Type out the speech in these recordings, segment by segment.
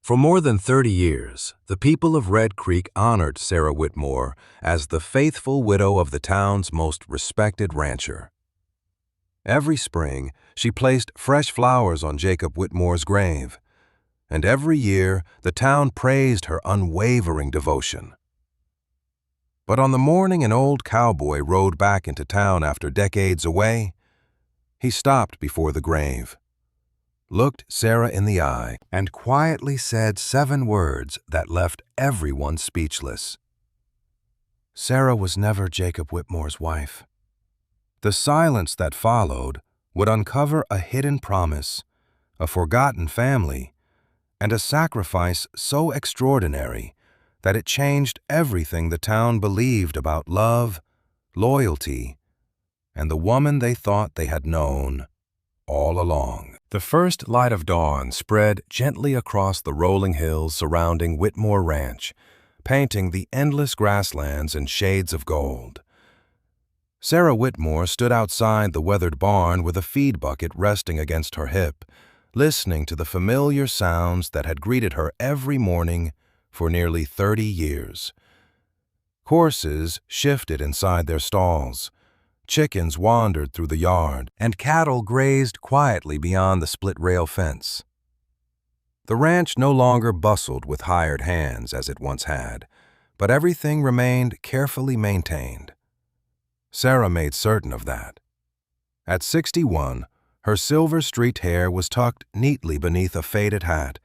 For more than 30 years, the people of Red Creek honored Sarah Whitmore as the faithful widow of the town's most respected rancher. Every spring, she placed fresh flowers on Jacob Whitmore's grave, and every year the town praised her unwavering devotion. But on the morning an old cowboy rode back into town after decades away, he stopped before the grave, looked Sarah in the eye, and quietly said 7 words that left everyone speechless. Sarah was never Jacob Whitmore's wife. The silence that followed would uncover a hidden promise, a forgotten family, and a sacrifice so extraordinary that it changed everything the town believed about love, loyalty, and the woman they thought they had known all along. The first light of dawn spread gently across the rolling hills surrounding Whitmore Ranch, painting the endless grasslands in shades of gold. Sarah Whitmore stood outside the weathered barn with a feed bucket resting against her hip, listening to the familiar sounds that had greeted her every morning for nearly 30 years. Horses shifted inside their stalls, chickens wandered through the yard, and cattle grazed quietly beyond the split-rail fence. The ranch no longer bustled with hired hands as it once had, but everything remained carefully maintained. Sarah made certain of that. At 61, her silver-streaked hair was tucked neatly beneath a faded hat,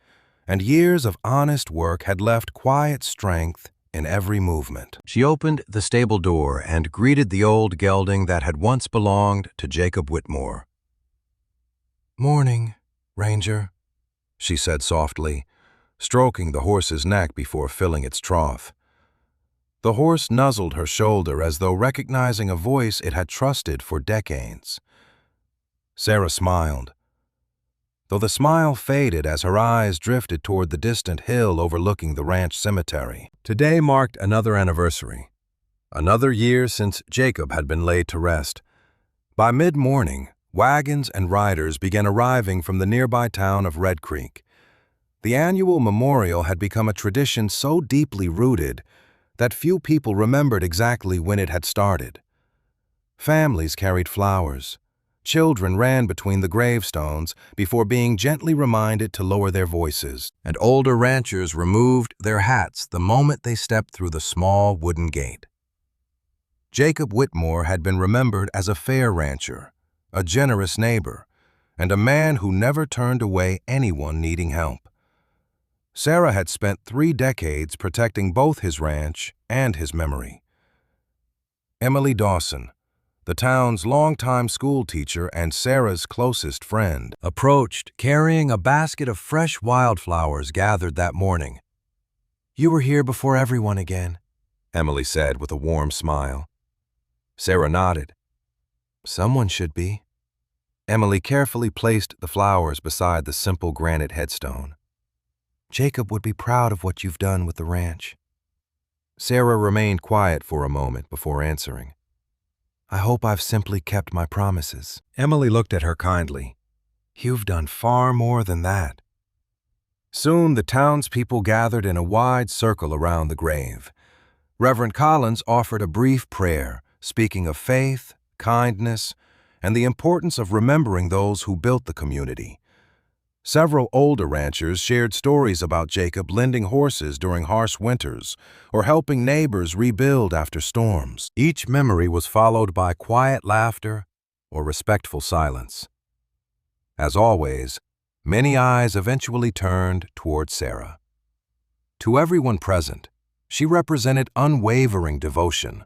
and years of honest work had left quiet strength in every movement. She opened the stable door and greeted the old gelding that had once belonged to Jacob Whitmore. "Morning, Ranger," she said softly, stroking the horse's neck before filling its trough. The horse nuzzled her shoulder as though recognizing a voice it had trusted for decades. Sarah smiled, though the smile faded as her eyes drifted toward the distant hill overlooking the ranch cemetery. Today marked another anniversary, another year since Jacob had been laid to rest. By mid-morning, wagons and riders began arriving from the nearby town of Red Creek. The annual memorial had become a tradition so deeply rooted that few people remembered exactly when it had started. Families carried flowers. Children ran between the gravestones before being gently reminded to lower their voices, and older ranchers removed their hats the moment they stepped through the small wooden gate. Jacob Whitmore had been remembered as a fair rancher, a generous neighbor, and a man who never turned away anyone needing help. Sarah had spent 3 decades protecting both his ranch and his memory. Emily Dawson, the town's longtime school teacher and Sarah's closest friend, approached carrying a basket of fresh wildflowers gathered that morning. "You were here before everyone again," Emily said with a warm smile. Sarah nodded. "Someone should be." Emily carefully placed the flowers beside the simple granite headstone. "Jacob would be proud of what you've done with the ranch." Sarah remained quiet for a moment before answering. "I hope I've simply kept my promises." Emily looked at her kindly. "You've done far more than that." Soon the townspeople gathered in a wide circle around the grave. Reverend Collins offered a brief prayer, speaking of faith, kindness, and the importance of remembering those who built the community. Several older ranchers shared stories about Jacob lending horses during harsh winters or helping neighbors rebuild after storms. Each memory was followed by quiet laughter or respectful silence. As always, many eyes eventually turned toward Sarah. To everyone present, she represented unwavering devotion.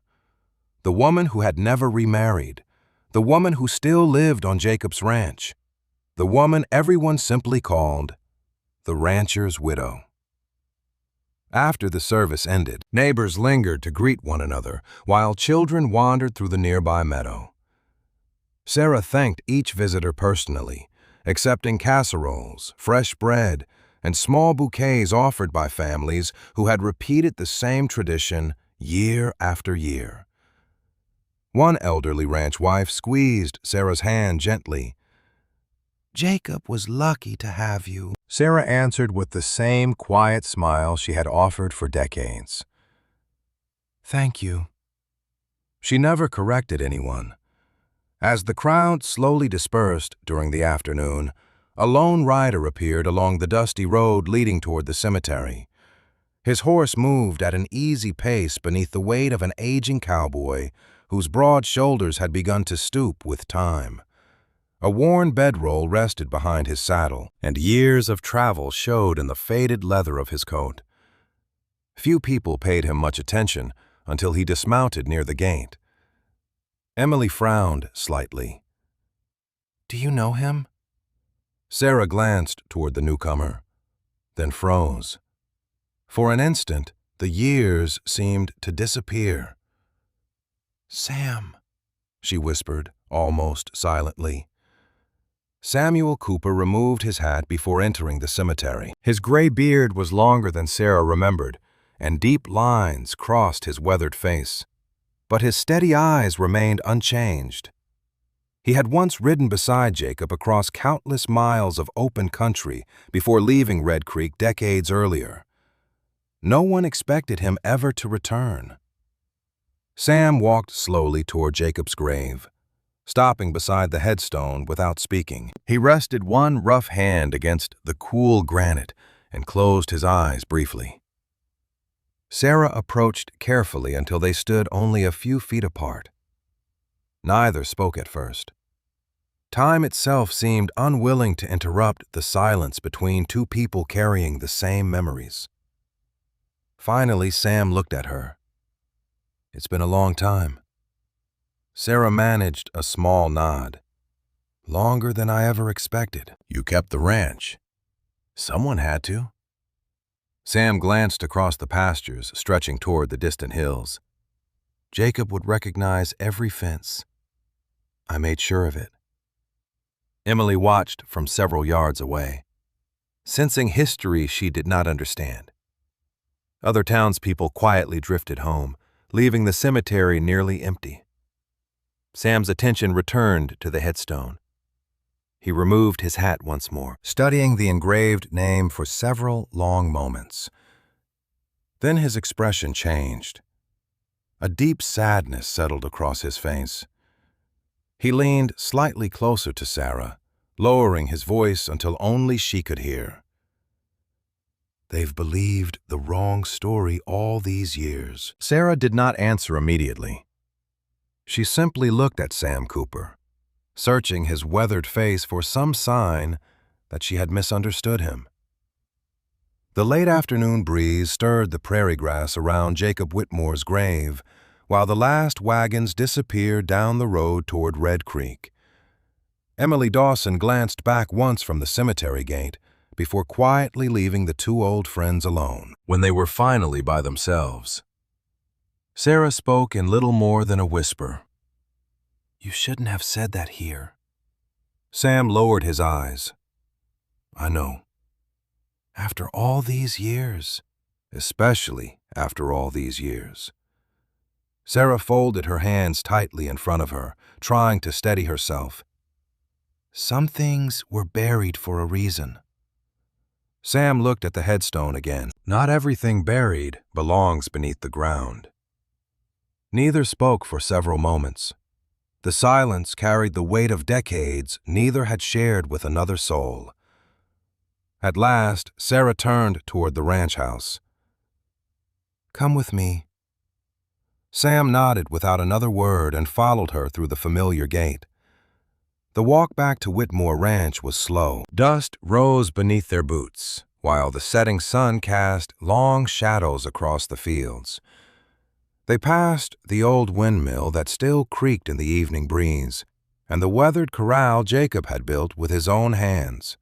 The woman who had never remarried, the woman who still lived on Jacob's ranch, the woman everyone simply called the rancher's widow. After the service ended, neighbors lingered to greet one another while children wandered through the nearby meadow. Sarah thanked each visitor personally, accepting casseroles, fresh bread, and small bouquets offered by families who had repeated the same tradition year after year. One elderly ranch wife squeezed Sarah's hand gently. "Jacob was lucky to have you." Sarah answered with the same quiet smile she had offered for decades. "Thank you." She never corrected anyone. As the crowd slowly dispersed during the afternoon, a lone rider appeared along the dusty road leading toward the cemetery. His horse moved at an easy pace beneath the weight of an aging cowboy whose broad shoulders had begun to stoop with time. A worn bedroll rested behind his saddle, and years of travel showed in the faded leather of his coat. Few people paid him much attention until he dismounted near the gate. Emily frowned slightly. "Do you know him?" Sarah glanced toward the newcomer, then froze. For an instant, the years seemed to disappear. "Sam," she whispered, almost silently. Samuel Cooper removed his hat before entering the cemetery. His gray beard was longer than Sarah remembered, and deep lines crossed his weathered face. But his steady eyes remained unchanged. He had once ridden beside Jacob across countless miles of open country before leaving Red Creek decades earlier. No one expected him ever to return. Sam walked slowly toward Jacob's grave, stopping beside the headstone without speaking. He rested one rough hand against the cool granite and closed his eyes briefly. Sarah approached carefully until they stood only a few feet apart. Neither spoke at first. Time itself seemed unwilling to interrupt the silence between two people carrying the same memories. Finally, Sam looked at her. "It's been a long time." Sarah managed a small nod. "Longer than I ever expected." "You kept the ranch." "Someone had to." Sam glanced across the pastures stretching toward the distant hills. Jacob would recognize every fence. "I made sure of it." Emily watched from several yards away, sensing history she did not understand. Other townspeople quietly drifted home, leaving the cemetery nearly empty. Sam's attention returned to the headstone. He removed his hat once more, studying the engraved name for several long moments. Then his expression changed. A deep sadness settled across his face. He leaned slightly closer to Sarah, lowering his voice until only she could hear. "They've believed the wrong story all these years." Sarah did not answer immediately. She simply looked at Sam Cooper, searching his weathered face for some sign that she had misunderstood him. The late afternoon breeze stirred the prairie grass around Jacob Whitmore's grave, while the last wagons disappeared down the road toward Red Creek. Emily Dawson glanced back once from the cemetery gate before quietly leaving the two old friends alone. When they were finally by themselves, Sarah spoke in little more than a whisper. "You shouldn't have said that here." Sam lowered his eyes. "I know. After all these years, especially after all these years." Sarah folded her hands tightly in front of her, trying to steady herself. "Some things were buried for a reason." Sam looked at the headstone again. Not everything buried belongs beneath the ground. Neither spoke for several moments. The silence carried the weight of decades neither had shared with another soul. At last, Sarah turned toward the ranch house. "Come with me." Sam nodded without another word and followed her through the familiar gate. The walk back to Whitmore Ranch was slow. Dust rose beneath their boots, while the setting sun cast long shadows across the fields. They passed the old windmill that still creaked in the evening breeze, and the weathered corral Jacob had built with his own hands.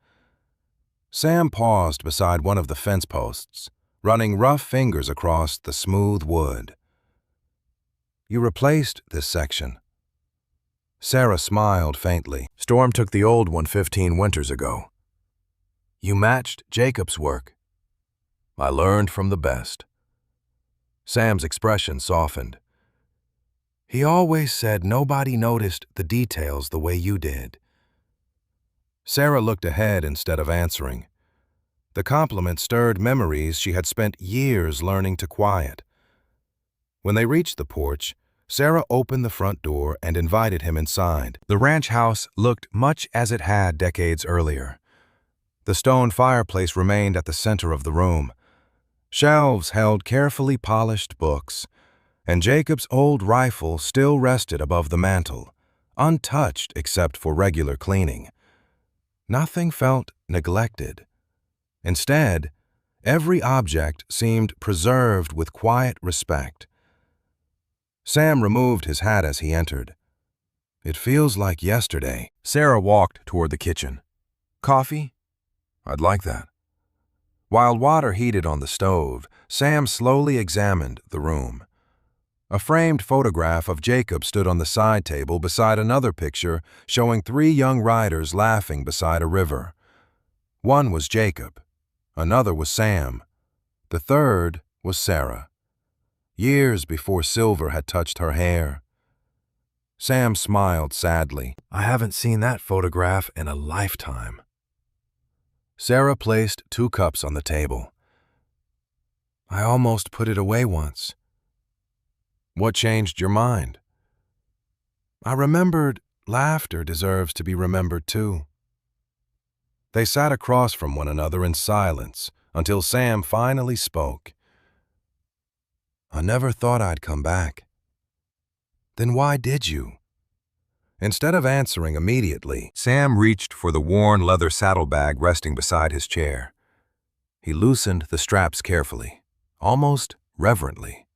Sam paused beside one of the fence posts, running rough fingers across the smooth wood. "You replaced this section." Sarah smiled faintly. "Storm took the old one 15 winters ago." "You matched Jacob's work." "I learned from the best." Sam's expression softened. "He always said nobody noticed the details the way you did." Sarah looked ahead instead of answering. The compliment stirred memories she had spent years learning to quiet. When they reached the porch, Sarah opened the front door and invited him inside. The ranch house looked much as it had decades earlier. The stone fireplace remained at the center of the room. Shelves held carefully polished books, and Jacob's old rifle still rested above the mantel, untouched except for regular cleaning. Nothing felt neglected. Instead, every object seemed preserved with quiet respect. Sam removed his hat as he entered. "It feels like yesterday." Sarah walked toward the kitchen. "Coffee? I'd like that." While water heated on the stove, Sam slowly examined the room. A framed photograph of Jacob stood on the side table beside another picture showing 3 young riders laughing beside a river. One was Jacob, another was Sam, the third was Sarah, years before silver had touched her hair. Sam smiled sadly. "I haven't seen that photograph in a lifetime." Sarah placed 2 cups on the table. "I almost put it away once." "What changed your mind?" "I remembered laughter deserves to be remembered too." They sat across from one another in silence until Sam finally spoke. "I never thought I'd come back." "Then why did you?" Instead of answering immediately, Sam reached for the worn leather saddlebag resting beside his chair. He loosened the straps carefully, almost reverently,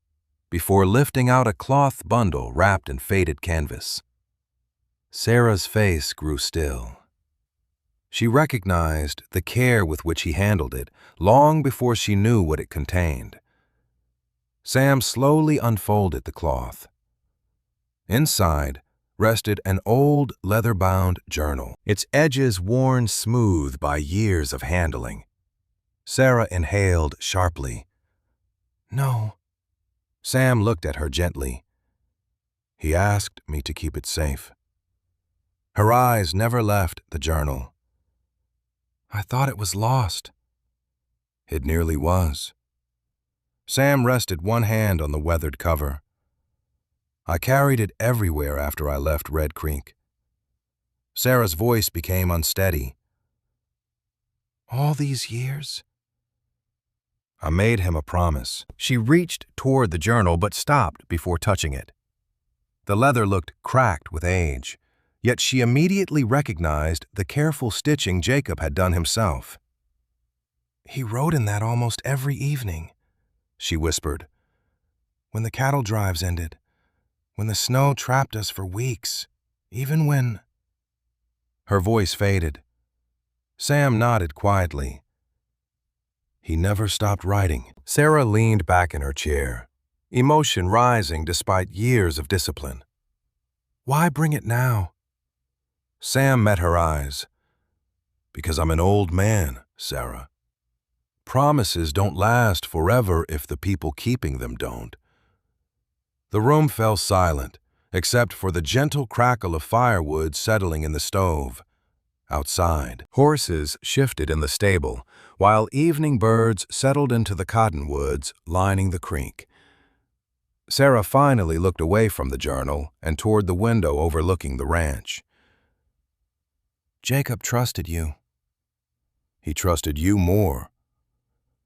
before lifting out a cloth bundle wrapped in faded canvas. Sarah's face grew still. She recognized the care with which he handled it long before she knew what it contained. Sam slowly unfolded the cloth. Inside rested an old leather-bound journal, its edges worn smooth by years of handling. Sarah inhaled sharply. "No." Sam looked at her gently. "He asked me to keep it safe." Her eyes never left the journal. "I thought it was lost." "It nearly was." Sam rested one hand on the weathered cover. "I carried it everywhere after I left Red Creek." Sarah's voice became unsteady. "All these years?" I made him a promise. She reached toward the journal but stopped before touching it. The leather looked cracked with age, yet she immediately recognized the careful stitching Jacob had done himself. "He wrote in that almost every evening," she whispered. "When the cattle drives ended, when the snow trapped us for weeks, even when—" Her voice faded. Sam nodded quietly. "He never stopped writing." Sarah leaned back in her chair, emotion rising despite years of discipline. "Why bring it now?" Sam met her eyes. "Because I'm an old man, Sarah. Promises don't last forever if the people keeping them don't." The room fell silent, except for the gentle crackle of firewood settling in the stove. Outside, horses shifted in the stable, while evening birds settled into the cottonwoods lining the creek. Sarah finally looked away from the journal and toward the window overlooking the ranch. "Jacob trusted you." "He trusted you more."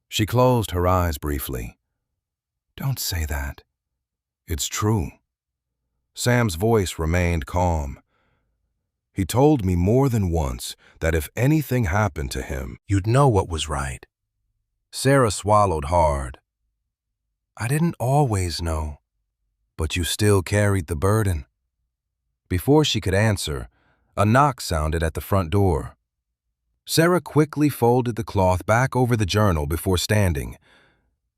She closed her eyes briefly. "Don't say that." "It's true." Sam's voice remained calm. "He told me more than once that if anything happened to him, you'd know what was right." Sarah swallowed hard. "I didn't always know, but you still carried the burden." Before she could answer, a knock sounded at the front door. Sarah quickly folded the cloth back over the journal before standing.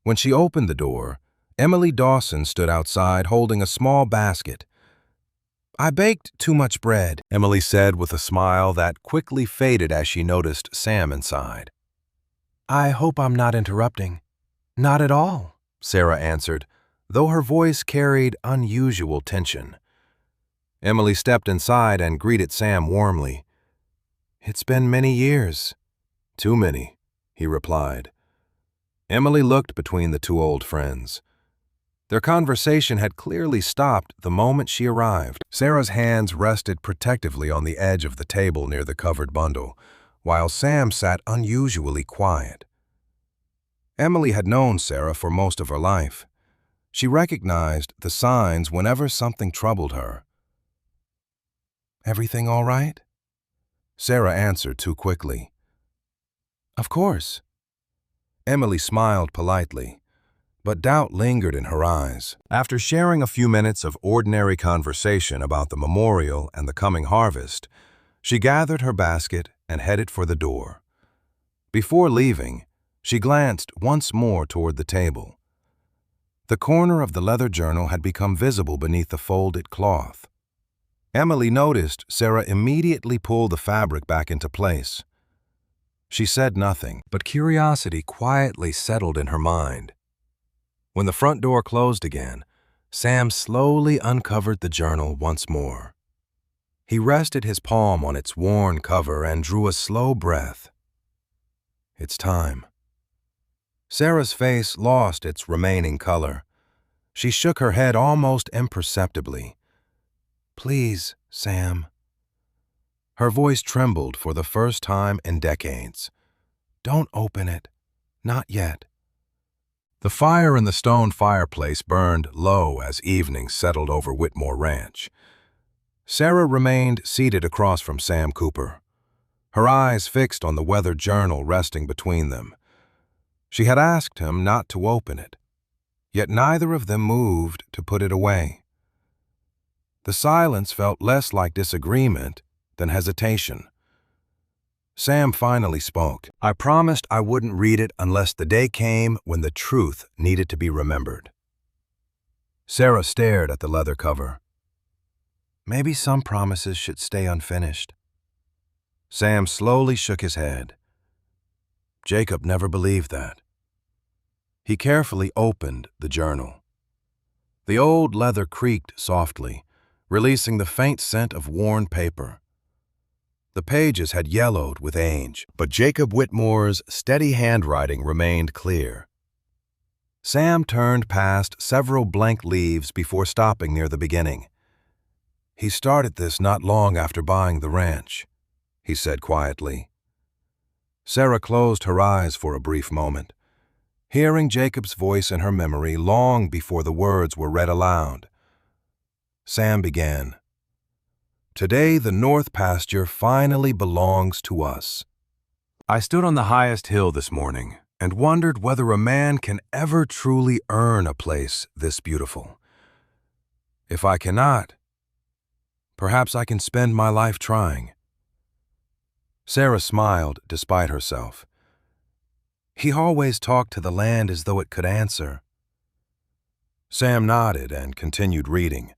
When she opened the door, Emily Dawson stood outside holding a small basket. "I baked too much bread," Emily said with a smile that quickly faded as she noticed Sam inside. "I hope I'm not interrupting." "Not at all," Sarah answered, though her voice carried unusual tension. Emily stepped inside and greeted Sam warmly. "It's been many years." "Too many," he replied. Emily looked between the two old friends. Their conversation had clearly stopped the moment she arrived. Sarah's hands rested protectively on the edge of the table near the covered bundle, while Sam sat unusually quiet. Emily had known Sarah for most of her life. She recognized the signs whenever something troubled her. "Everything all right?" Sarah answered too quickly. "Of course." Emily smiled politely, but doubt lingered in her eyes. After sharing a few minutes of ordinary conversation about the memorial and the coming harvest, she gathered her basket and headed for the door. Before leaving, she glanced once more toward the table. The corner of the leather journal had become visible beneath the folded cloth. Emily noticed Sarah immediately pull the fabric back into place. She said nothing, but curiosity quietly settled in her mind. When the front door closed again, Sam slowly uncovered the journal once more. He rested his palm on its worn cover and drew a slow breath. "It's time." Sarah's face lost its remaining color. She shook her head almost imperceptibly. "Please, Sam." Her voice trembled for the first time in decades. "Don't open it. Not yet." The fire in the stone fireplace burned low as evening settled over Whitmore Ranch. Sarah remained seated across from Sam Cooper, her eyes fixed on the weathered journal resting between them. She had asked him not to open it, yet neither of them moved to put it away. The silence felt less like disagreement than hesitation. Sam finally spoke. "I promised I wouldn't read it unless the day came when the truth needed to be remembered." Sarah stared at the leather cover. "Maybe some promises should stay unfinished." Sam slowly shook his head. Jacob never believed that. He carefully opened the journal. The old leather creaked softly, releasing the faint scent of worn paper. The pages had yellowed with age, but Jacob Whitmore's steady handwriting remained clear. Sam turned past several blank leaves before stopping near the beginning. "He started this not long after buying the ranch," he said quietly. Sarah closed her eyes for a brief moment, hearing Jacob's voice in her memory long before the words were read aloud. Sam began. "Today the North Pasture finally belongs to us. I stood on the highest hill this morning and wondered whether a man can ever truly earn a place this beautiful. If I cannot, perhaps I can spend my life trying." Sarah smiled despite herself. "He always talked to the land as though it could answer." Sam nodded and continued reading.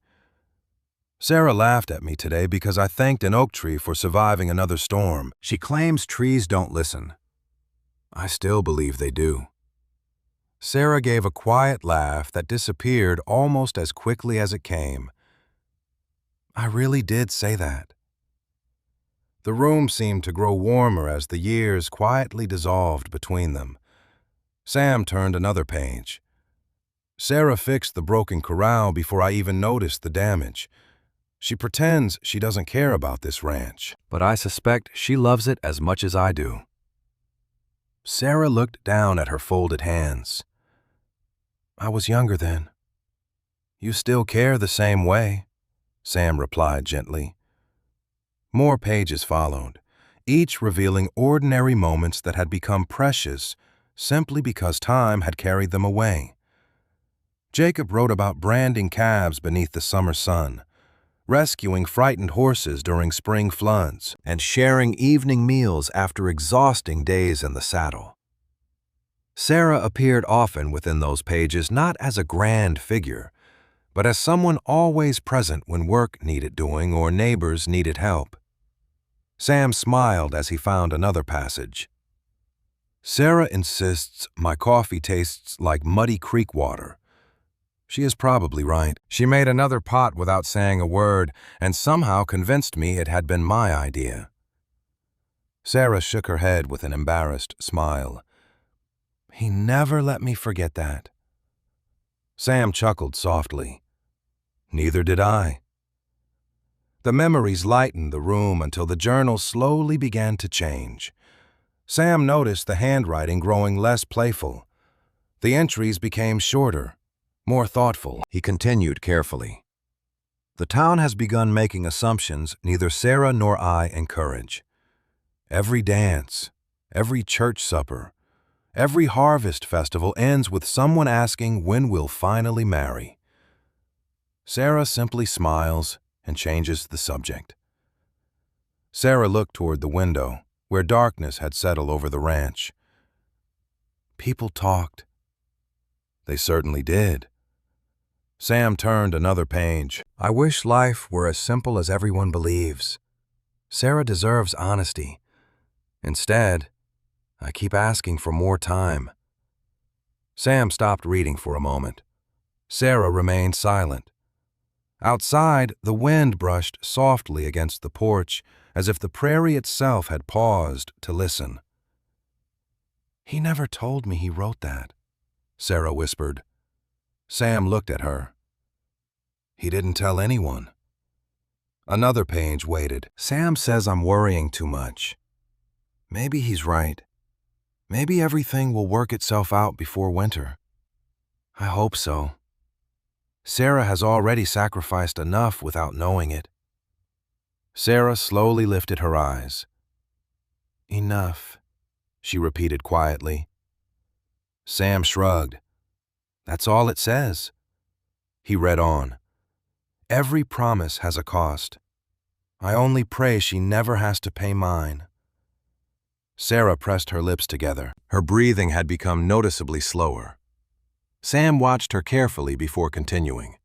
"Sarah laughed at me today because I thanked an oak tree for surviving another storm. She claims trees don't listen. I still believe they do." Sarah gave a quiet laugh that disappeared almost as quickly as it came. "I really did say that." The room seemed to grow warmer as the years quietly dissolved between them. Sam turned another page. "Sarah fixed the broken corral before I even noticed the damage. She pretends she doesn't care about this ranch, but I suspect she loves it as much as I do." Sarah looked down at her folded hands. "I was younger then." "You still care the same way," Sam replied gently. More pages followed, each revealing ordinary moments that had become precious simply because time had carried them away. Jacob wrote about branding calves beneath the summer sun, rescuing frightened horses during spring floods, and sharing evening meals after exhausting days in the saddle. Sarah appeared often within those pages not as a grand figure, but as someone always present when work needed doing or neighbors needed help. Sam smiled as he found another passage. "Sarah insists my coffee tastes like muddy creek water. She is probably right. She made another pot without saying a word and somehow convinced me it had been my idea." Sarah shook her head with an embarrassed smile. He never let me forget that. Sam chuckled softly. Neither did I. The memories lightened the room until the journal slowly began to change. Sam noticed the handwriting growing less playful. The entries became shorter, more thoughtful. He continued carefully. The town has begun making assumptions neither Sarah nor I encourage. Every dance, every church supper, every harvest festival ends with someone asking when we'll finally marry. Sarah simply smiles and changes the subject. Sarah looked toward the window, where darkness had settled over the ranch. People talked. They certainly did. Sam turned another page. I wish life were as simple as everyone believes. Sarah deserves honesty. Instead, I keep asking for more time. Sam stopped reading for a moment. Sarah remained silent. Outside, the wind brushed softly against the porch, as if the prairie itself had paused to listen. He never told me he wrote that, Sarah whispered. Sam looked at her. He didn't tell anyone. Another page waited. Sam says I'm worrying too much. Maybe he's right. Maybe everything will work itself out before winter. I hope so. Sarah has already sacrificed enough without knowing it. Sarah slowly lifted her eyes. Enough, she repeated quietly. Sam shrugged. That's all it says. He read on. Every promise has a cost. I only pray she never has to pay mine. Sarah pressed her lips together. Her breathing had become noticeably slower. Sam watched her carefully before continuing.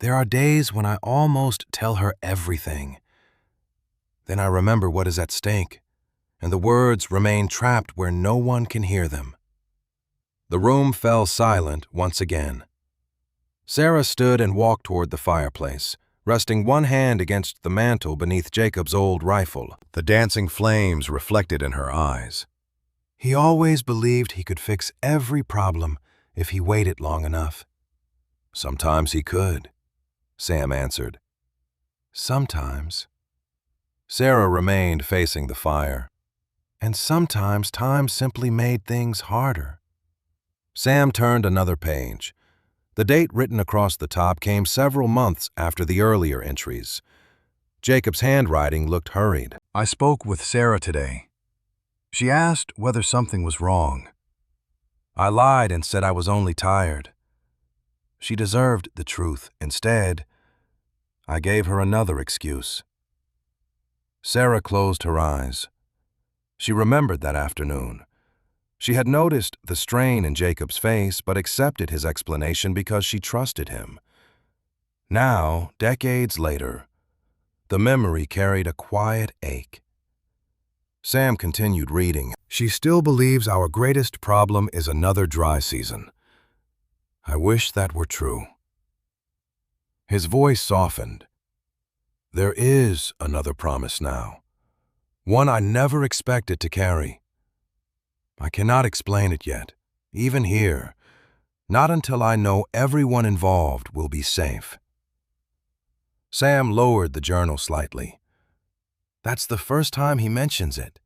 There are days when I almost tell her everything. Then I remember what is at stake, and the words remain trapped where no one can hear them. The room fell silent once again. Sarah stood and walked toward the fireplace, resting one hand against the mantel beneath Jacob's old rifle. The dancing flames reflected in her eyes. He always believed he could fix every problem if he waited long enough. Sometimes he could, Sam answered. Sometimes. Sarah remained facing the fire. And sometimes time simply made things harder. Sam turned another page. The date written across the top came several months after the earlier entries. Jacob's handwriting looked hurried. I spoke with Sarah today. She asked whether something was wrong. I lied and said I was only tired. She deserved the truth. Instead, I gave her another excuse. Sarah closed her eyes. She remembered that afternoon. She had noticed the strain in Jacob's face, but accepted his explanation because she trusted him. Now, decades later, the memory carried a quiet ache. Sam continued reading. She still believes our greatest problem is another dry season. I wish that were true. His voice softened. There is another promise now, one I never expected to carry. I cannot explain it yet, even here, not until I know everyone involved will be safe. Sam lowered the journal slightly. That's the first time he mentions it.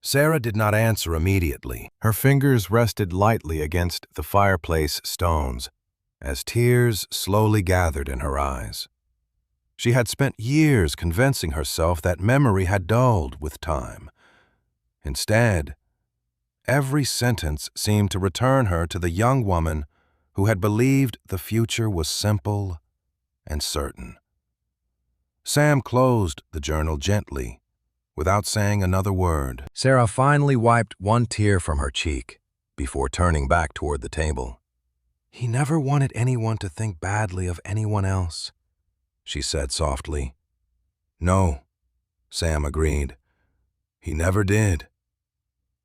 Sarah did not answer immediately. Her fingers rested lightly against the fireplace stones as tears slowly gathered in her eyes. She had spent years convincing herself that memory had dulled with time. Instead, every sentence seemed to return her to the young woman who had believed the future was simple and certain. Sam closed the journal gently, without saying another word. Sarah finally wiped one tear from her cheek before turning back toward the table. He never wanted anyone to think badly of anyone else, she said softly. No, Sam agreed. He never did.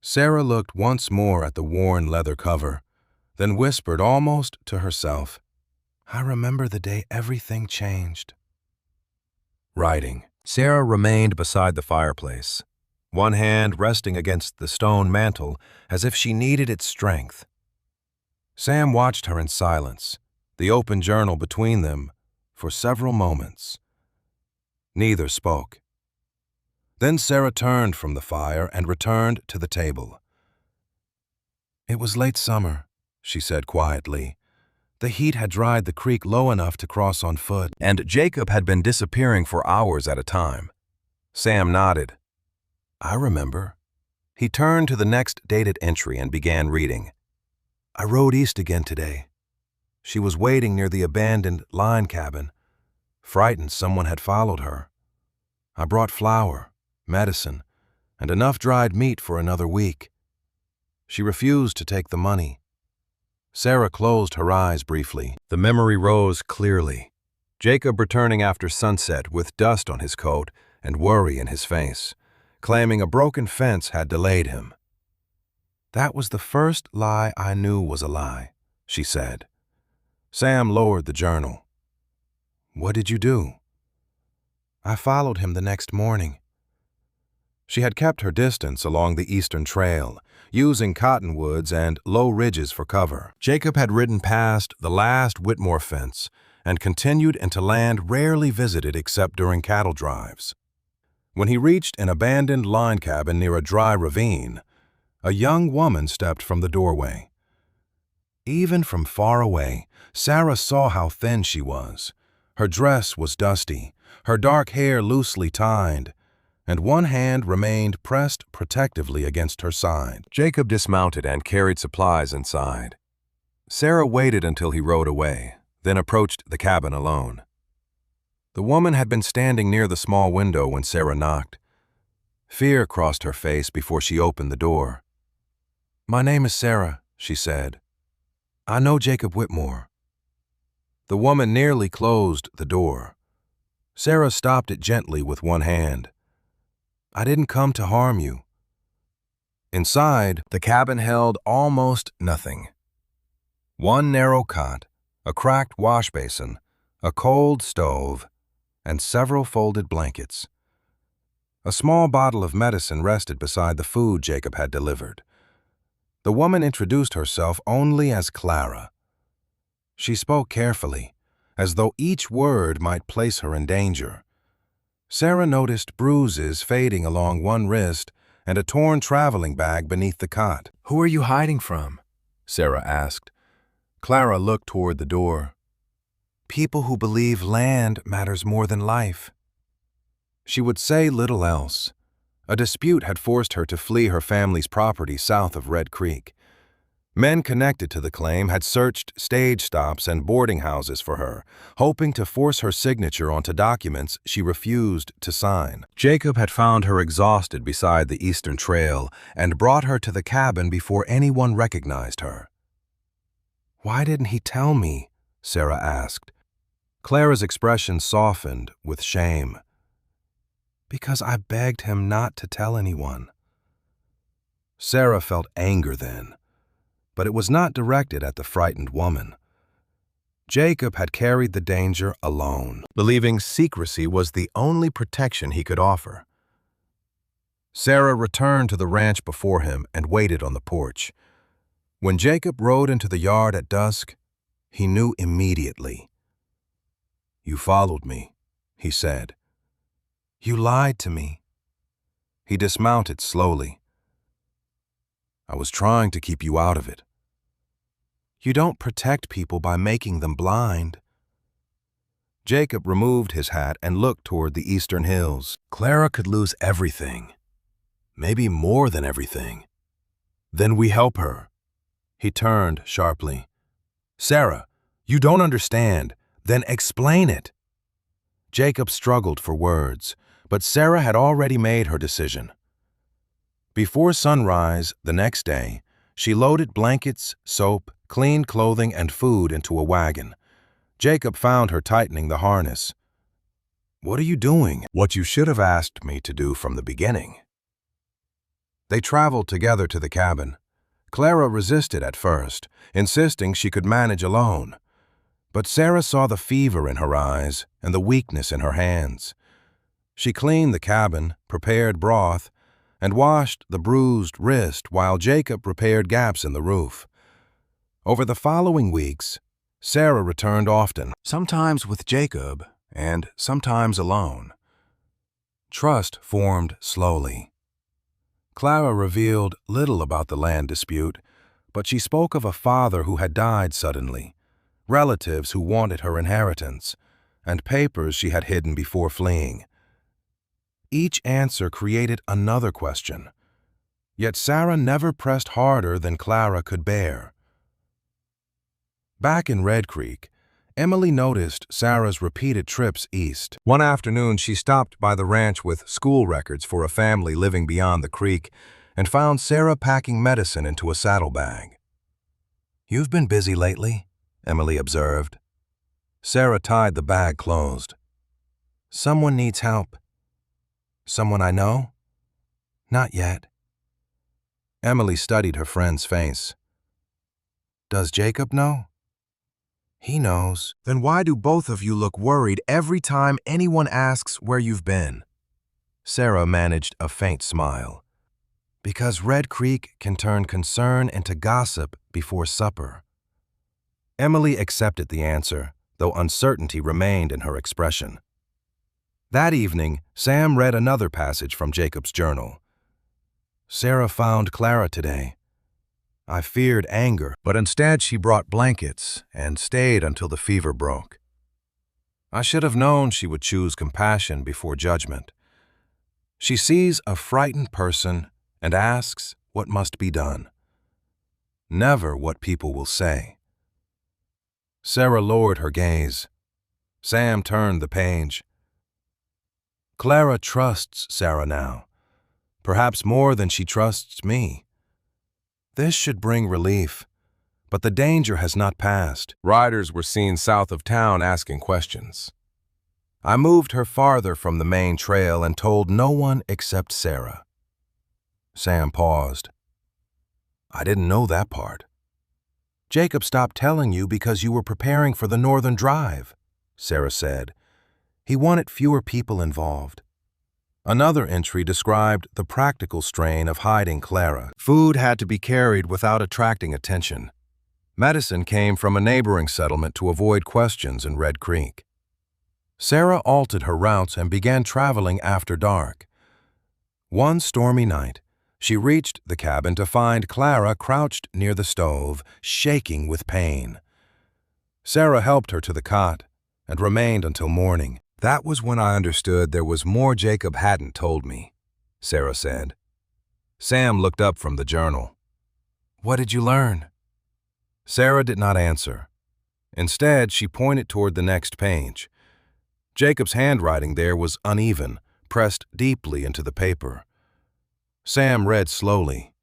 Sarah looked once more at the worn leather cover, then whispered almost to herself, I remember the day everything changed. Writing. Sarah remained beside the fireplace, one hand resting against the stone mantel as if she needed its strength. Sam watched her in silence, the open journal between them, for several moments. Neither spoke. Then Sarah turned from the fire and returned to the table. "It was late summer," she said quietly. The heat had dried the creek low enough to cross on foot, and Jacob had been disappearing for hours at a time. Sam nodded. "I remember." He turned to the next dated entry and began reading. "I rode east again today. She was waiting near the abandoned line cabin. Frightened someone had followed her. I brought flour, medicine, and enough dried meat for another week. She refused to take the money." Sarah closed her eyes briefly. The memory rose clearly. Jacob returning after sunset with dust on his coat and worry in his face, claiming a broken fence had delayed him. "That was the first lie I knew was a lie," she said. Sam lowered the journal. "What did you do?" "I followed him the next morning." She had kept her distance along the eastern trail, using cottonwoods and low ridges for cover. Jacob had ridden past the last Whitmore fence and continued into land rarely visited except during cattle drives. When he reached an abandoned line cabin near a dry ravine, a young woman stepped from the doorway. Even from far away, Sarah saw how thin she was. Her dress was dusty, her dark hair loosely tied, and one hand remained pressed protectively against her side. Jacob dismounted and carried supplies inside. Sarah waited until he rode away, then approached the cabin alone. The woman had been standing near the small window when Sarah knocked. Fear crossed her face before she opened the door. "My name is Sarah," she said. "I know Jacob Whitmore." The woman nearly closed the door. Sarah stopped it gently with one hand. "I didn't come to harm you." Inside, the cabin held almost nothing. One narrow cot, a cracked wash basin, a cold stove, and several folded blankets. A small bottle of medicine rested beside the food Jacob had delivered. The woman introduced herself only as Clara. She spoke carefully, as though each word might place her in danger. Sarah noticed bruises fading along one wrist and a torn traveling bag beneath the cot. "Who are you hiding from?" Sarah asked. Clara looked toward the door. "People who believe land matters more than life." She would say little else. A dispute had forced her to flee her family's property south of Red Creek. Men connected to the claim had searched stage stops and boarding houses for her, hoping to force her signature onto documents she refused to sign. Jacob had found her exhausted beside the eastern trail and brought her to the cabin before anyone recognized her. "Why didn't he tell me?" Sarah asked. Clara's expression softened with shame. "Because I begged him not to tell anyone." Sarah felt anger then, but it was not directed at the frightened woman. Jacob had carried the danger alone, believing secrecy was the only protection he could offer. Sarah returned to the ranch before him and waited on the porch. When Jacob rode into the yard at dusk, he knew immediately. "You followed me," he said. "You lied to me." He dismounted slowly. "I was trying to keep you out of it." "You don't protect people by making them blind." Jacob removed his hat and looked toward the eastern hills. Clara could lose everything, maybe more than everything. Then we help her. He turned sharply. "Sarah, you don't understand. Then explain it." Jacob struggled for words, but Sarah had already made her decision. Before sunrise the next day, she loaded blankets, soap, clean clothing, and food into a wagon. Jacob found her tightening the harness. "What are you doing?" "What you should have asked me to do from the beginning." They traveled together to the cabin. Clara resisted at first, insisting she could manage alone. But Sarah saw the fever in her eyes and the weakness in her hands. She cleaned the cabin, prepared broth, and washed the bruised wrist while Jacob repaired gaps in the roof. Over the following weeks, Sarah returned often, sometimes with Jacob and sometimes alone. Trust formed slowly. Clara revealed little about the land dispute, but she spoke of a father who had died suddenly, relatives who wanted her inheritance, and papers she had hidden before fleeing. Each answer created another question, yet Sarah never pressed harder than Clara could bear. Back in Red Creek, Emily noticed Sarah's repeated trips east. One afternoon, she stopped by the ranch with school records for a family living beyond the creek and found Sarah packing medicine into a saddlebag. "You've been busy lately," Emily observed. Sarah tied the bag closed. "Someone needs help." "Someone I know?" "Not yet." Emily studied her friend's face. "Does Jacob know?" "He knows." "Then why do both of you look worried every time anyone asks where you've been?" Sarah managed a faint smile. "Because Red Creek can turn concern into gossip before supper." Emily accepted the answer, though uncertainty remained in her expression. That evening, Sam read another passage from Jacob's journal. "Sarah found Clara today. I feared anger, but instead she brought blankets and stayed until the fever broke. I should have known she would choose compassion before judgment. She sees a frightened person and asks what must be done, never what people will say." Sarah lowered her gaze. Sam turned the page. Clara trusts Sarah now, perhaps more than she trusts me. This should bring relief, but the danger has not passed. Riders were seen south of town asking questions. I moved her farther from the main trail and told no one except Sarah. Sam paused. "I didn't know that part." "Jacob stopped telling you because you were preparing for the northern drive," Sarah said. "He wanted fewer people involved." Another entry described the practical strain of hiding Clara. Food had to be carried without attracting attention. Medicine came from a neighboring settlement to avoid questions in Red Creek. Sarah altered her routes and began traveling after dark. One stormy night, she reached the cabin to find Clara crouched near the stove, shaking with pain. Sarah helped her to the cot and remained until morning. "That was when I understood there was more Jacob hadn't told me," Sarah said. Sam looked up from the journal. "What did you learn?" Sarah did not answer. Instead, she pointed toward the next page. Jacob's handwriting there was uneven, pressed deeply into the paper. Sam read slowly.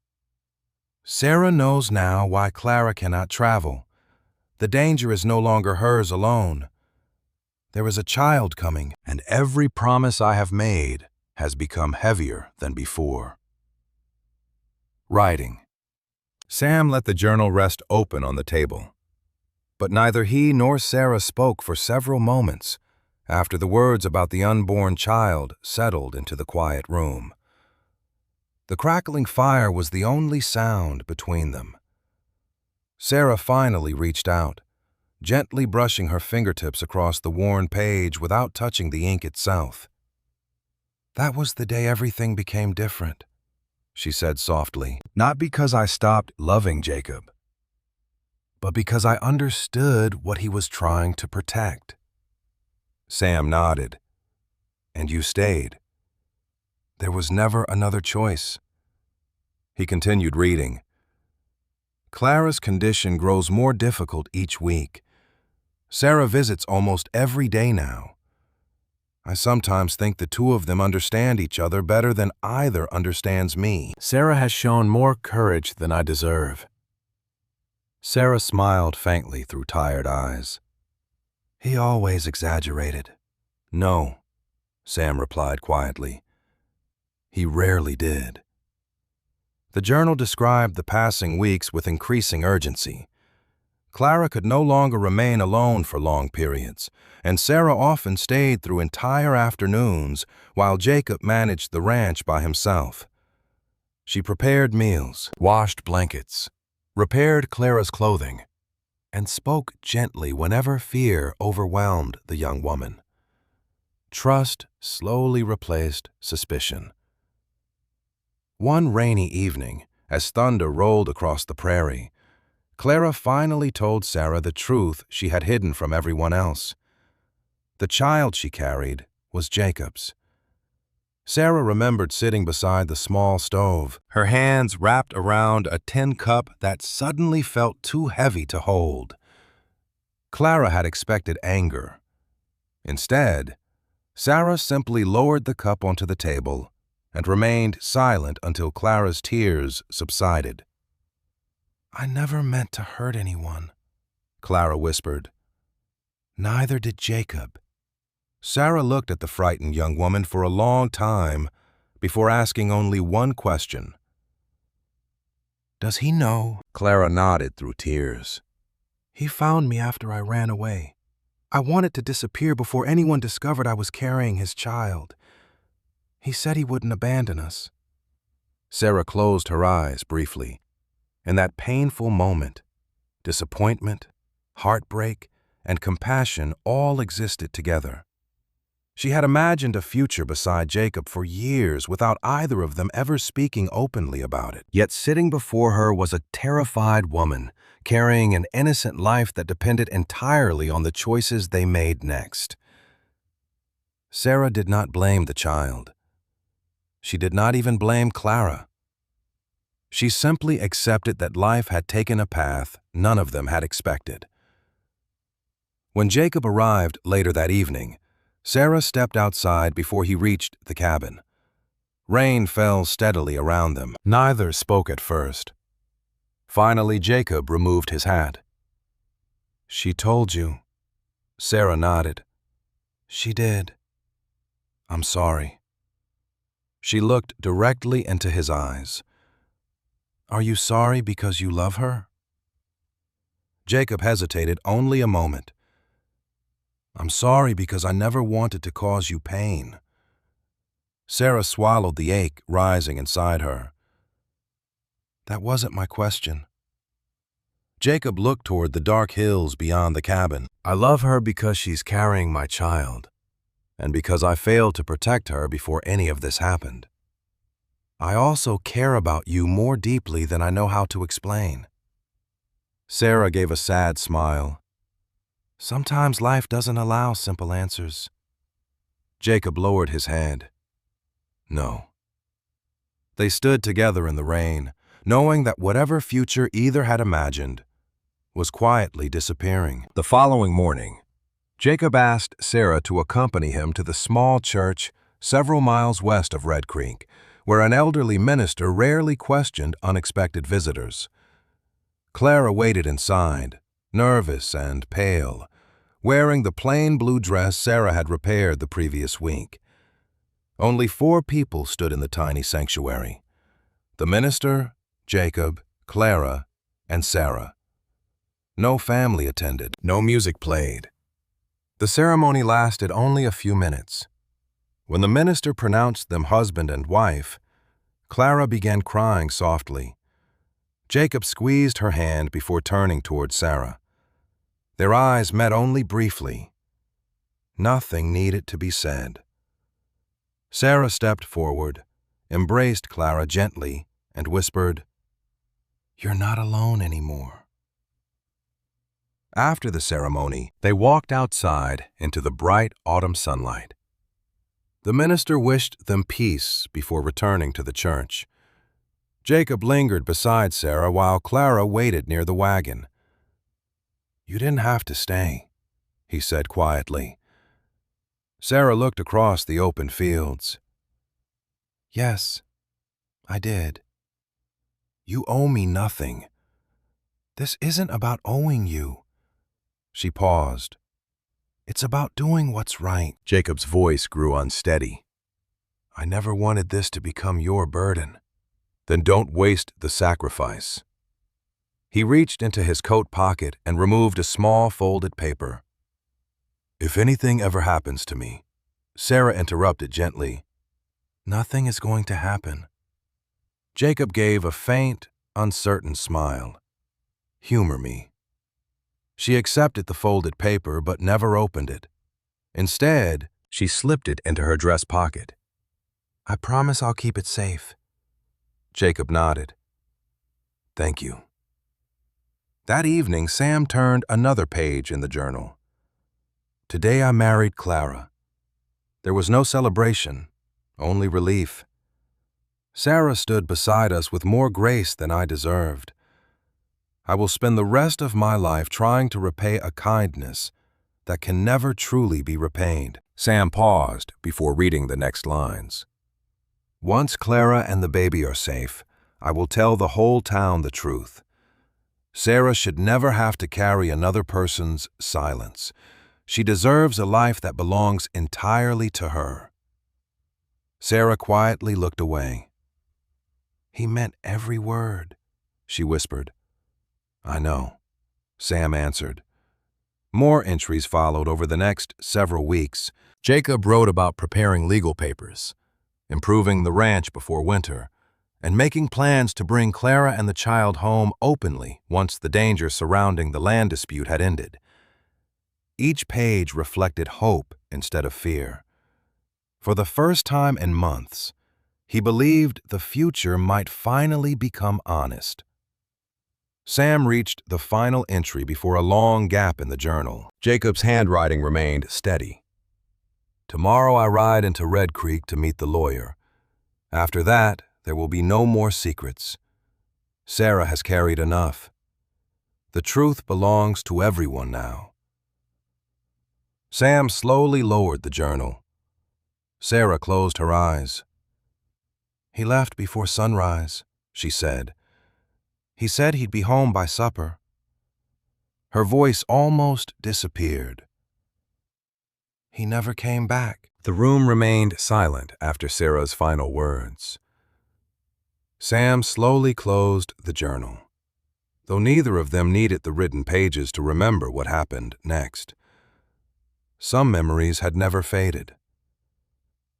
"Sarah knows now why Clara cannot travel. The danger is no longer hers alone. There is a child coming, and every promise I have made has become heavier than before." Writing. Sam let the journal rest open on the table. But neither he nor Sarah spoke for several moments after the words about the unborn child settled into the quiet room. The crackling fire was the only sound between them. Sarah finally reached out, gently brushing her fingertips across the worn page without touching the ink itself. "That was the day everything became different," she said softly. "Not because I stopped loving Jacob, but because I understood what he was trying to protect." Sam nodded. "And you stayed. There was never another choice." He continued reading. "Clara's condition grows more difficult each week. Sarah visits almost every day now. I sometimes think the two of them understand each other better than either understands me. Sarah has shown more courage than I deserve." Sarah smiled faintly through tired eyes. "He always exaggerated." "No," Sam replied quietly. "He rarely did." The journal described the passing weeks with increasing urgency. Clara could no longer remain alone for long periods, and Sarah often stayed through entire afternoons while Jacob managed the ranch by himself. She prepared meals, washed blankets, repaired Clara's clothing, and spoke gently whenever fear overwhelmed the young woman. Trust slowly replaced suspicion. One rainy evening, as thunder rolled across the prairie, Clara finally told Sarah the truth she had hidden from everyone else. The child she carried was Jacob's. Sarah remembered sitting beside the small stove, her hands wrapped around a tin cup that suddenly felt too heavy to hold. Clara had expected anger. Instead, Sarah simply lowered the cup onto the table and remained silent until Clara's tears subsided. "I never meant to hurt anyone," Clara whispered. "Neither did Jacob." Sarah looked at the frightened young woman for a long time before asking only one question. "Does he know?" Clara nodded through tears. "He found me after I ran away. I wanted to disappear before anyone discovered I was carrying his child. He said he wouldn't abandon us." Sarah closed her eyes briefly. In that painful moment, disappointment, heartbreak, and compassion all existed together. She had imagined a future beside Jacob for years without either of them ever speaking openly about it. Yet sitting before her was a terrified woman, carrying an innocent life that depended entirely on the choices they made next. Sarah did not blame the child. She did not even blame Clara. She simply accepted that life had taken a path none of them had expected. When Jacob arrived later that evening, Sarah stepped outside before he reached the cabin. Rain fell steadily around them. Neither spoke at first. Finally, Jacob removed his hat. "She told you." Sarah nodded. "She did. I'm sorry." She looked directly into his eyes. "Are you sorry because you love her?" Jacob hesitated only a moment. "I'm sorry because I never wanted to cause you pain." Sarah swallowed the ache rising inside her. "That wasn't my question." Jacob looked toward the dark hills beyond the cabin. "I love her because she's carrying my child, and because I failed to protect her before any of this happened. I also care about you more deeply than I know how to explain." Sarah gave a sad smile. "Sometimes life doesn't allow simple answers." Jacob lowered his head. "No." They stood together in the rain, knowing that whatever future either had imagined was quietly disappearing. The following morning, Jacob asked Sarah to accompany him to the small church several miles west of Red Creek, where an elderly minister rarely questioned unexpected visitors. Clara waited inside, nervous and pale, wearing the plain blue dress Sarah had repaired the previous week. Only 4 people stood in the tiny sanctuary: the minister, Jacob, Clara, and Sarah. No family attended. No music played. The ceremony lasted only a few minutes. When the minister pronounced them husband and wife, Clara began crying softly. Jacob squeezed her hand before turning toward Sarah. Their eyes met only briefly. Nothing needed to be said. Sarah stepped forward, embraced Clara gently, and whispered, "You're not alone anymore." After the ceremony, they walked outside into the bright autumn sunlight. The minister wished them peace before returning to the church. Jacob lingered beside Sarah while Clara waited near the wagon. "You didn't have to stay," he said quietly. Sarah looked across the open fields. "Yes, I did. You owe me nothing. This isn't about owing you." She paused. "It's about doing what's right." Jacob's voice grew unsteady. "I never wanted this to become your burden." "Then don't waste the sacrifice." He reached into his coat pocket and removed a small folded paper. "If anything ever happens to me," Sarah interrupted gently. "Nothing is going to happen." Jacob gave a faint, uncertain smile. Humor me. She accepted the folded paper but never opened it. Instead, she slipped it into her dress pocket. I promise I'll keep it safe. Jacob nodded. Thank you. That evening, Sam turned another page in the journal. Today I married Clara. There was no celebration, only relief. Sarah stood beside us with more grace than I deserved. I will spend the rest of my life trying to repay a kindness that can never truly be repaid. Sam paused before reading the next lines. Once Clara and the baby are safe, I will tell the whole town the truth. Sarah should never have to carry another person's silence. She deserves a life that belongs entirely to her. Sarah quietly looked away. He meant every word, she whispered. I know, Sam answered. More entries followed over the next several weeks. Jacob wrote about preparing legal papers, improving the ranch before winter, and making plans to bring Clara and the child home openly once the danger surrounding the land dispute had ended. Each page reflected hope instead of fear. For the first time in months, he believed the future might finally become honest. Sam reached the final entry before a long gap in the journal. Jacob's handwriting remained steady. Tomorrow I ride into Red Creek to meet the lawyer. After that, there will be no more secrets. Sarah has carried enough. The truth belongs to everyone now. Sam slowly lowered the journal. Sarah closed her eyes. He left before sunrise, she said. He said he'd be home by supper. Her voice almost disappeared. He never came back. The room remained silent after Sarah's final words. Sam slowly closed the journal, though neither of them needed the written pages to remember what happened next. Some memories had never faded.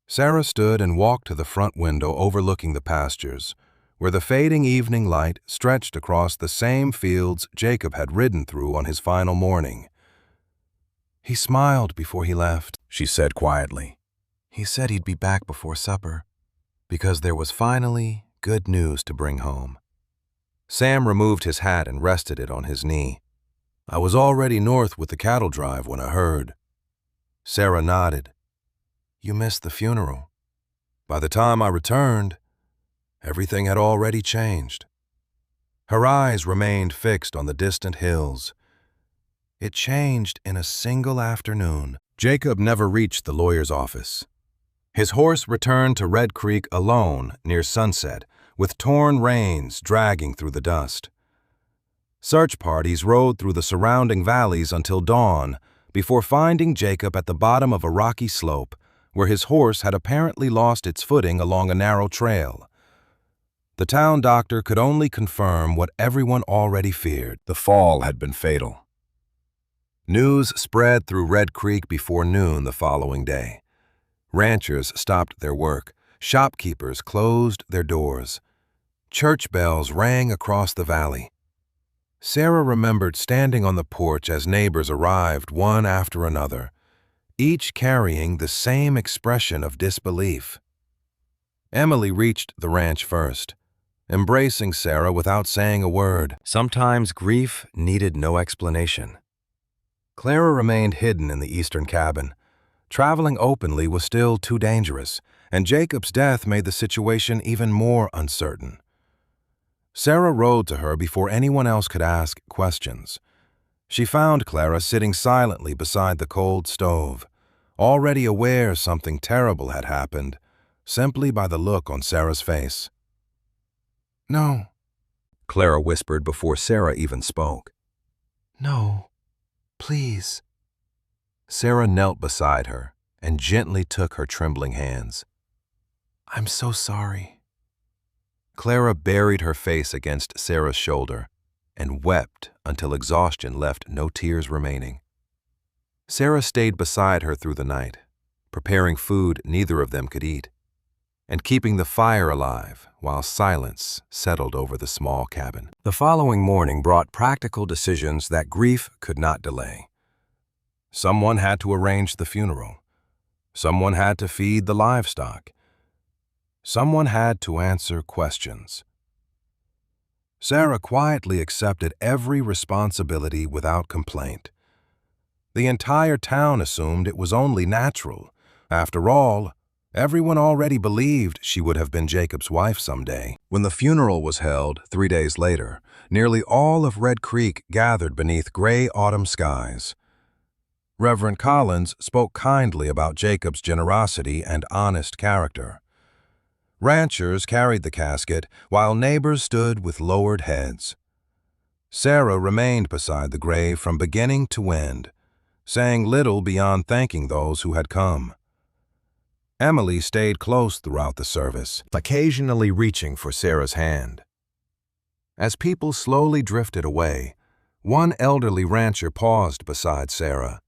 Sarah stood and walked to the front window overlooking the pastures, where the fading evening light stretched across the same fields Jacob had ridden through on his final morning. He smiled before he left, she said quietly. He said he'd be back before supper, because there was finally good news to bring home. Sam removed his hat and rested it on his knee. I was already north with the cattle drive when I heard. Sarah nodded. You missed the funeral. By the time I returned, everything had already changed. Her eyes remained fixed on the distant hills. It changed in a single afternoon. Jacob never reached the lawyer's office. His horse returned to Red Creek alone near sunset, with torn reins dragging through the dust. Search parties rode through the surrounding valleys until dawn before finding Jacob at the bottom of a rocky slope where his horse had apparently lost its footing along a narrow trail. The town doctor could only confirm what everyone already feared. The fall had been fatal. News spread through Red Creek before noon the following day. Ranchers stopped their work. Shopkeepers closed their doors. Church bells rang across the valley. Sarah remembered standing on the porch as neighbors arrived one after another, each carrying the same expression of disbelief. Emily reached the ranch first, embracing Sarah without saying a word. Sometimes grief needed no explanation. Clara remained hidden in the eastern cabin. Traveling openly was still too dangerous, and Jacob's death made the situation even more uncertain. Sarah rode to her before anyone else could ask questions. She found Clara sitting silently beside the cold stove, already aware something terrible had happened, simply by the look on Sarah's face. No, Clara whispered before Sarah even spoke. No, please. Sarah knelt beside her and gently took her trembling hands. I'm so sorry. Clara buried her face against Sarah's shoulder and wept until exhaustion left no tears remaining. Sarah stayed beside her through the night, preparing food neither of them could eat. and keeping the fire alive while silence settled over the small cabin. The following morning brought practical decisions that grief could not delay. Someone had to arrange the funeral. Someone had to feed the livestock. Someone had to answer questions. Sarah quietly accepted every responsibility without complaint. The entire town assumed it was only natural. After all, everyone already believed she would have been Jacob's wife someday. When the funeral was held 3 days later, nearly all of Red Creek gathered beneath gray autumn skies. Reverend Collins spoke kindly about Jacob's generosity and honest character. Ranchers carried the casket, while neighbors stood with lowered heads. Sarah remained beside the grave from beginning to end, saying little beyond thanking those who had come. Emily stayed close throughout the service, occasionally reaching for Sarah's hand. As people slowly drifted away, one elderly rancher paused beside Sarah.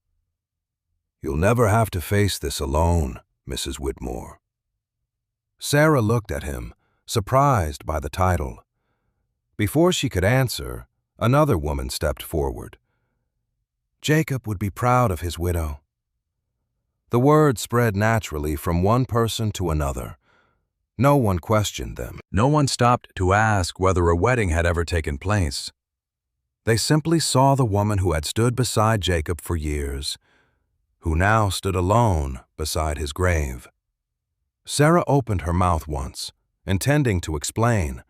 "You'll never have to face this alone, Mrs. Whitmore." Sarah looked at him, surprised by the title. Before she could answer, another woman stepped forward. Jacob would be proud of his widow. The word spread naturally from one person to another. No one questioned them. No one stopped to ask whether a wedding had ever taken place. They simply saw the woman who had stood beside Jacob for years, who now stood alone beside his grave. Sarah opened her mouth once, intending to explain,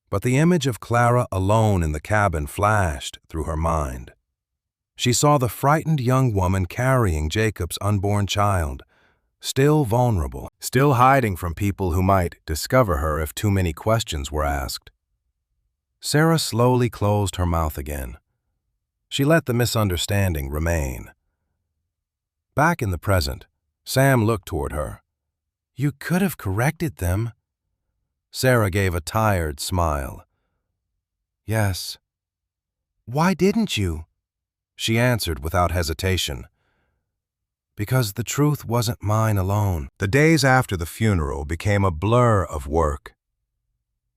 but the image of Clara alone in the cabin flashed through her mind. She saw the frightened young woman carrying Jacob's unborn child, still vulnerable, still hiding from people who might discover her if too many questions were asked. Sarah slowly closed her mouth again. She let the misunderstanding remain. Back in the present, Sam looked toward her. "You could have corrected them." Sarah gave a tired smile. "Yes." "Why didn't you?" She answered without hesitation. "Because the truth wasn't mine alone." The days after the funeral became a blur of work.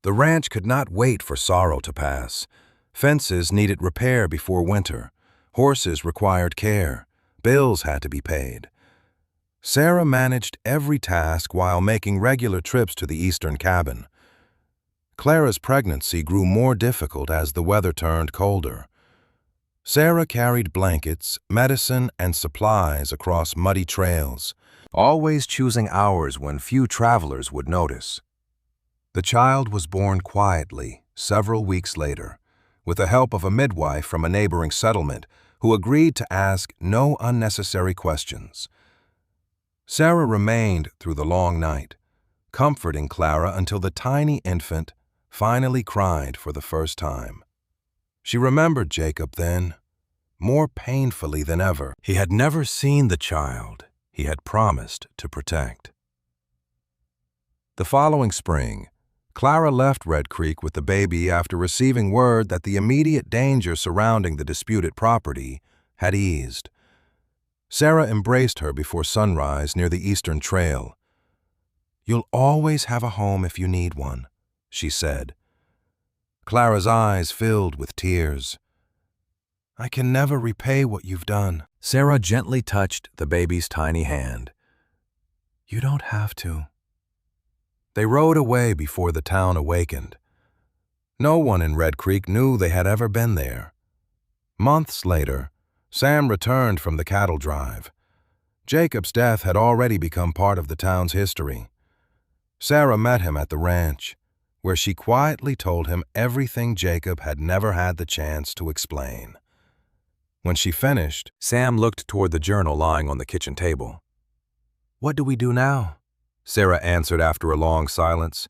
The ranch could not wait for sorrow to pass. Fences needed repair before winter. Horses required care. Bills had to be paid. Sarah managed every task while making regular trips to the eastern cabin. Clara's pregnancy grew more difficult as the weather turned colder. Sarah carried blankets, medicine, and supplies across muddy trails, always choosing hours when few travelers would notice. The child was born quietly several weeks later, with the help of a midwife from a neighboring settlement who agreed to ask no unnecessary questions. Sarah remained through the long night, comforting Clara until the tiny infant finally cried for the first time. She remembered Jacob then, more painfully than ever. He had never seen the child he had promised to protect. The following spring, Clara left Red Creek with the baby after receiving word that the immediate danger surrounding the disputed property had eased. Sarah embraced her before sunrise near the Eastern Trail. "You'll always have a home if you need one," she said. Clara's eyes filled with tears. "I can never repay what you've done." Sarah gently touched the baby's tiny hand. "You don't have to." They rode away before the town awakened. No one in Red Creek knew they had ever been there. Months later, Sam returned from the cattle drive. Jacob's death had already become part of the town's history. Sarah met him at the ranch, where she quietly told him everything Jacob had never had the chance to explain. When she finished, Sam looked toward the journal lying on the kitchen table. "What do we do now?" Sarah answered after a long silence.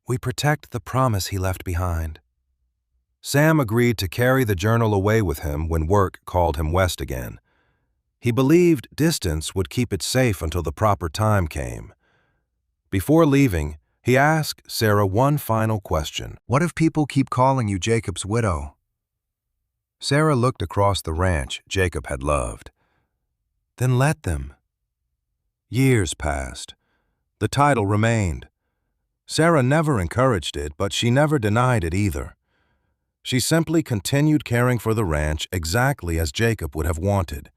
"We protect the promise he left behind." Sam agreed to carry the journal away with him when work called him west again. He believed distance would keep it safe until the proper time came. Before leaving, he asked Sarah one final question. "What if people keep calling you Jacob's widow?" Sarah looked across the ranch Jacob had loved. "Then let them." Years passed. The title remained. Sarah never encouraged it, but she never denied it either. She simply continued caring for the ranch exactly as Jacob would have wanted.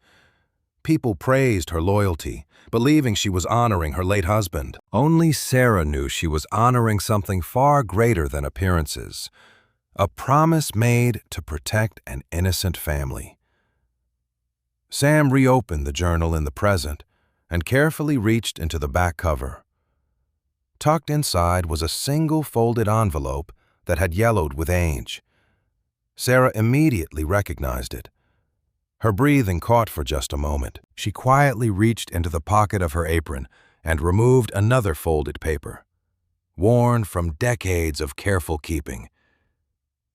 People praised her loyalty, believing she was honoring her late husband. Only Sarah knew she was honoring something far greater than appearances, a promise made to protect an innocent family. Sam reopened the journal in the present and carefully reached into the back cover. Tucked inside was a single folded envelope that had yellowed with age. Sarah immediately recognized it. Her breathing caught for just a moment. She quietly reached into the pocket of her apron and removed another folded paper, worn from decades of careful keeping.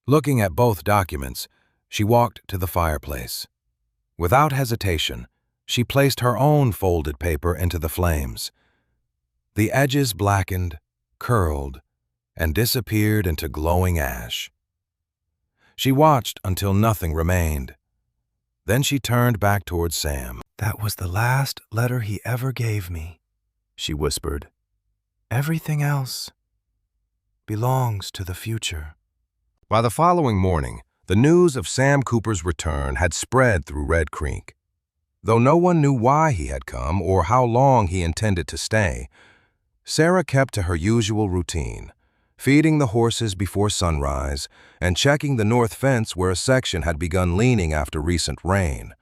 Looking at both documents, she walked to the fireplace. Without hesitation, she placed her own folded paper into the flames. The edges blackened, curled, and disappeared into glowing ash. She watched until nothing remained. Then she turned back towards Sam. "That was the last letter he ever gave me," she whispered. "Everything else belongs to the future." By the following morning, the news of Sam Cooper's return had spread through Red Creek. Though no one knew why he had come or how long he intended to stay, Sarah kept to her usual routine, feeding the horses before sunrise and checking the north fence where a section had begun leaning after recent rain.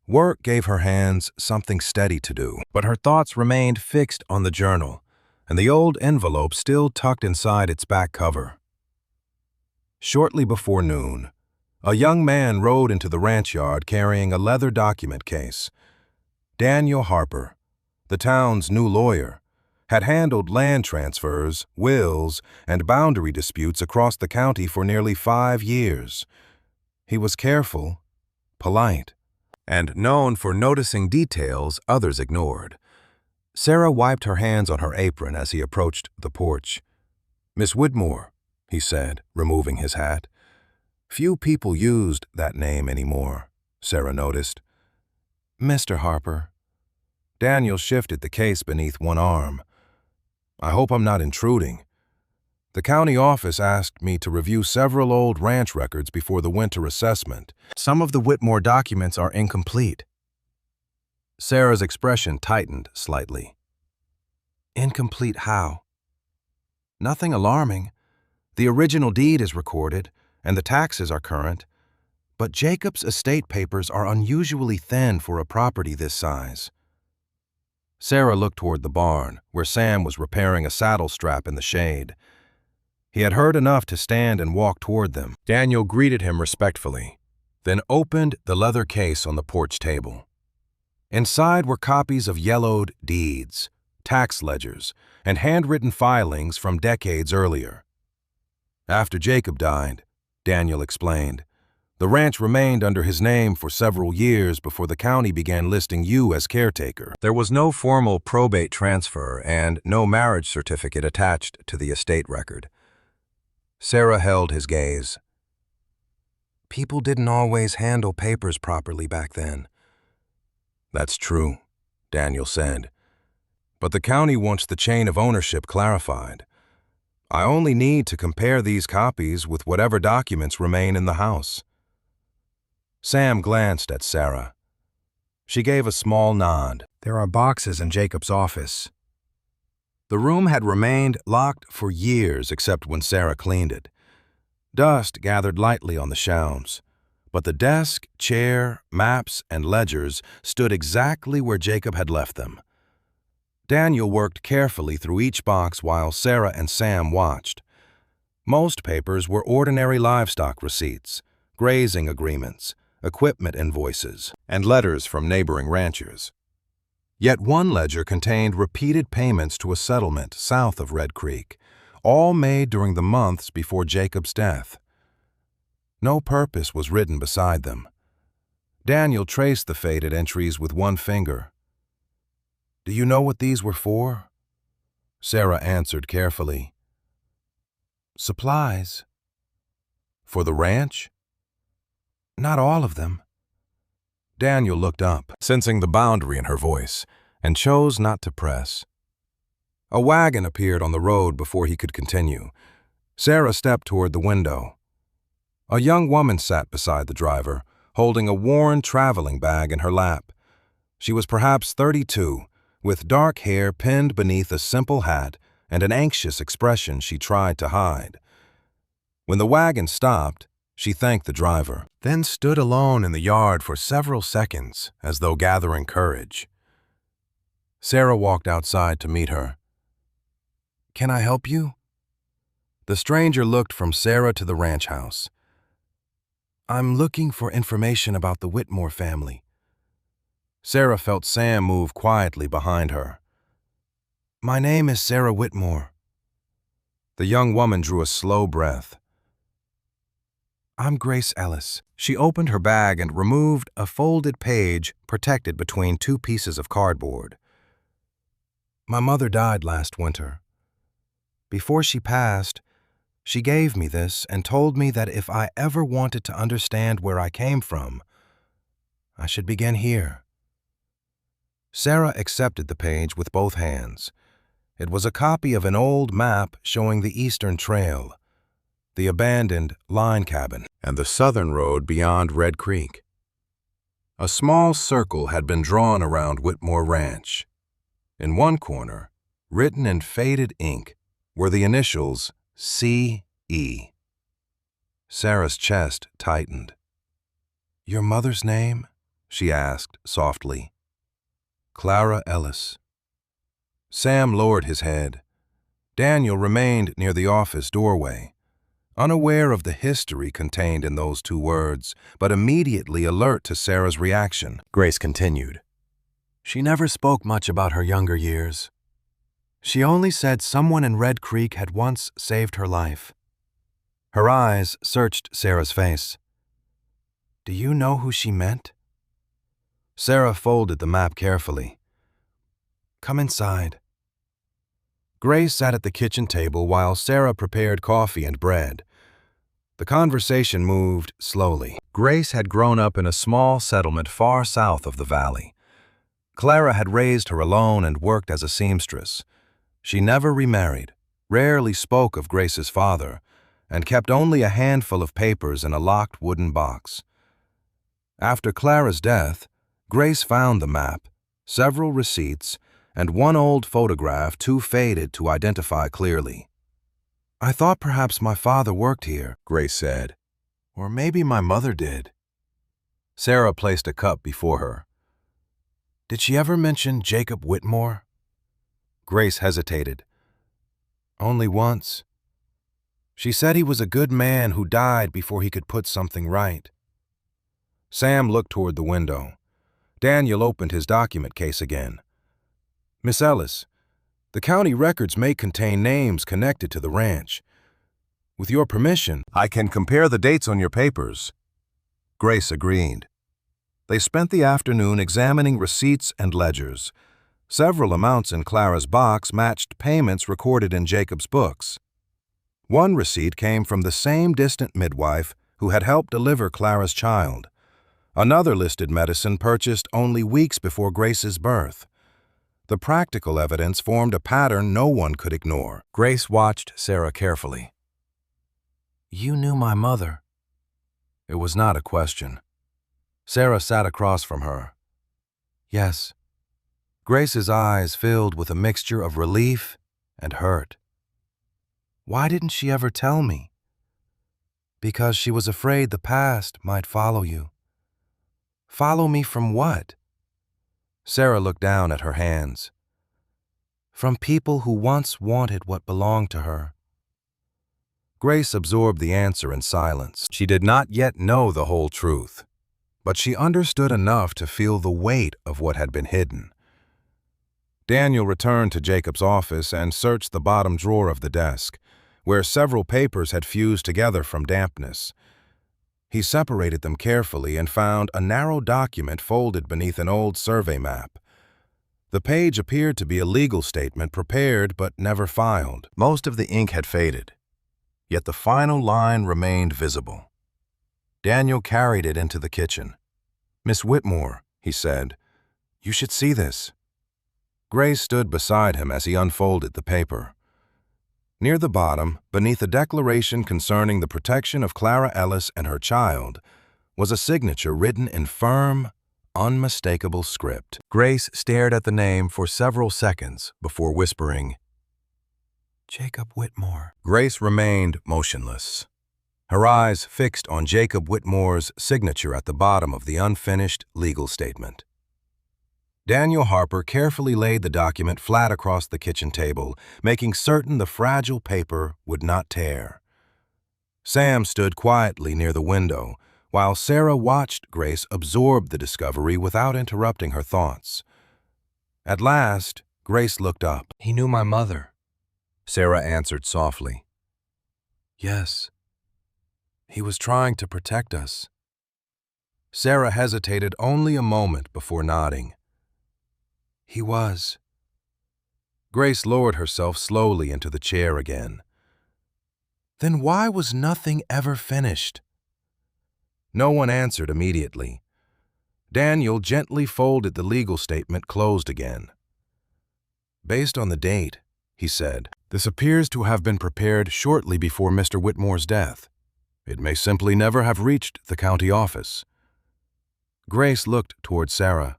Work gave her hands something steady to do, but her thoughts remained fixed on the journal and the old envelope still tucked inside its back cover. Shortly before noon, a young man rode into the ranch yard carrying a leather document case. Daniel Harper, the town's new lawyer, had handled land transfers, wills, and boundary disputes across the county for nearly 5 years. He was careful, polite, and known for noticing details others ignored. Sarah wiped her hands on her apron as he approached the porch. "Miss Whitmore," he said, removing his hat. Few people used that name anymore, Sarah noticed. "Mr. Harper." Daniel shifted the case beneath one arm. "I hope I'm not intruding. The county office asked me to review several old ranch records before the winter assessment. Some of the Whitmore documents are incomplete." Sarah's expression tightened slightly. "Incomplete how?" "Nothing alarming. The original deed is recorded, and the taxes are current, but Jacob's estate papers are unusually thin for a property this size." Sarah looked toward the barn, where Sam was repairing a saddle strap in the shade. He had heard enough to stand and walk toward them. Daniel greeted him respectfully, then opened the leather case on the porch table. Inside were copies of yellowed deeds, tax ledgers, and handwritten filings from decades earlier. "After Jacob died," Daniel explained, "the ranch remained under his name for several years before the county began listing you as caretaker. There was no formal probate transfer and no marriage certificate attached to the estate record." Sarah held his gaze. "People didn't always handle papers properly back then." "That's true," Daniel said. "But the county wants the chain of ownership clarified. I only need to compare these copies with whatever documents remain in the house." Sam glanced at Sarah. She gave a small nod. "There are boxes in Jacob's office." The room had remained locked for years except when Sarah cleaned it. Dust gathered lightly on the shelves, but the desk, chair, maps, and ledgers stood exactly where Jacob had left them. Daniel worked carefully through each box while Sarah and Sam watched. Most papers were ordinary livestock receipts, grazing agreements, equipment invoices, and letters from neighboring ranchers. Yet one ledger contained repeated payments to a settlement south of Red Creek, all made during the months before Jacob's death. No purpose was written beside them. Daniel traced the faded entries with one finger. "Do you know what these were for?" Sarah answered carefully. "Supplies." "For the ranch?" "Not all of them." Daniel looked up, sensing the boundary in her voice, and chose not to press. A wagon appeared on the road before he could continue. Sarah stepped toward the window. A young woman sat beside the driver, holding a worn traveling bag in her lap. She was perhaps 32, with dark hair pinned beneath a simple hat and an anxious expression she tried to hide. When the wagon stopped, she thanked the driver, then stood alone in the yard for several seconds as though gathering courage. Sarah walked outside to meet her. "Can I help you?" The stranger looked from Sarah to the ranch house. "I'm looking for information about the Whitmore family." Sarah felt Sam move quietly behind her. "My name is Sarah Whitmore." The young woman drew a slow breath. "I'm Grace Ellis." She opened her bag and removed a folded page protected between two pieces of cardboard. "My mother died last winter. Before she passed, she gave me this and told me that if I ever wanted to understand where I came from, I should begin here." Sarah accepted the page with both hands. It was a copy of an old map showing the Eastern Trail, the abandoned line cabin, and the southern road beyond Red Creek. A small circle had been drawn around Whitmore Ranch. In one corner, written in faded ink, were the initials C.E. Sarah's chest tightened. "Your mother's name?" she asked softly. "Clara Ellis." Sam lowered his head. Daniel remained near the office doorway, unaware of the history contained in those two words, but immediately alert to Sarah's reaction. Grace continued. "She never spoke much about her younger years. She only said someone in Red Creek had once saved her life." Her eyes searched Sarah's face. "Do you know who she meant?" Sarah folded the map carefully. "Come inside." Grace sat at the kitchen table while Sarah prepared coffee and bread. The conversation moved slowly. Grace had grown up in a small settlement far south of the valley. Clara had raised her alone and worked as a seamstress. She never remarried, rarely spoke of Grace's father, and kept only a handful of papers in a locked wooden box. After Clara's death, Grace found the map, several receipts, and one old photograph too faded to identify clearly. "I thought perhaps my father worked here," Grace said. "Or maybe my mother did." Sarah placed a cup before her. "Did she ever mention Jacob Whitmore?" Grace hesitated. "Only once. She said he was a good man who died before he could put something right." Sam looked toward the window. Daniel opened his document case again. "Miss Ellis, the county records may contain names connected to the ranch. With your permission, I can compare the dates on your papers." Grace agreed. They spent the afternoon examining receipts and ledgers. Several amounts in Clara's box matched payments recorded in Jacob's books. One receipt came from the same distant midwife who had helped deliver Clara's child. Another listed medicine purchased only weeks before Grace's birth. The practical evidence formed a pattern no one could ignore. Grace watched Sarah carefully. "You knew my mother." It was not a question. Sarah sat across from her. "Yes." Grace's eyes filled with a mixture of relief and hurt. "Why didn't she ever tell me?" "Because she was afraid the past might follow you." "Follow me from what?" Sarah looked down at her hands. "From people who once wanted what belonged to her." Grace absorbed the answer in silence. She did not yet know the whole truth, but she understood enough to feel the weight of what had been hidden. Daniel returned to Jacob's office and searched the bottom drawer of the desk, where several papers had fused together from dampness. He separated them carefully and found a narrow document folded beneath an old survey map. The page appeared to be a legal statement prepared but never filed. Most of the ink had faded, yet the final line remained visible. Daniel carried it into the kitchen. "Miss Whitmore," he said, "you should see this." Grace stood beside him as he unfolded the paper. Near the bottom, beneath a declaration concerning the protection of Clara Ellis and her child, was a signature written in firm, unmistakable script. Grace stared at the name for several seconds before whispering, "Jacob Whitmore." Grace remained motionless, her eyes fixed on Jacob Whitmore's signature at the bottom of the unfinished legal statement. Daniel Harper carefully laid the document flat across the kitchen table, making certain the fragile paper would not tear. Sam stood quietly near the window, while Sarah watched Grace absorb the discovery without interrupting her thoughts. At last, Grace looked up. "He knew my mother," Sarah answered softly. "Yes. He was trying to protect us." Sarah hesitated only a moment before nodding. "He was." Grace lowered herself slowly into the chair again. Then why was nothing ever finished? No one answered immediately. Daniel gently folded the legal statement closed again. "Based on the date," he said, "this appears to have been prepared shortly before Mr. Whitmore's death. It may simply never have reached the county office." Grace looked toward Sarah.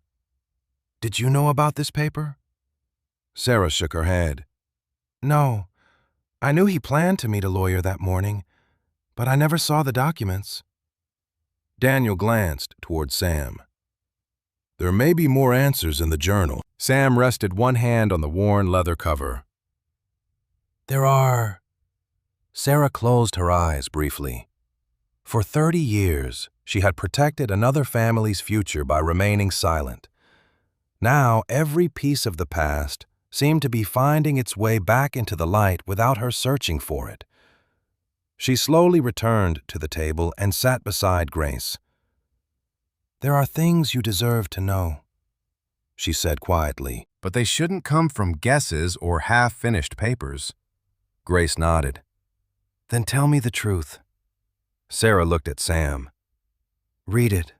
"Did you know about this paper?" Sarah shook her head. "No. I knew he planned to meet a lawyer that morning, but I never saw the documents." Daniel glanced toward Sam. "There may be more answers in the journal." Sam rested one hand on the worn leather cover. "There are." Sarah closed her eyes briefly. For 30 years, she had protected another family's future by remaining silent. Now, every piece of the past seemed to be finding its way back into the light without her searching for it. She slowly returned to the table and sat beside Grace. "There are things you deserve to know," she said quietly. "But they shouldn't come from guesses or half-finished papers." Grace nodded. "Then tell me the truth." Sarah looked at Sam. "Read it."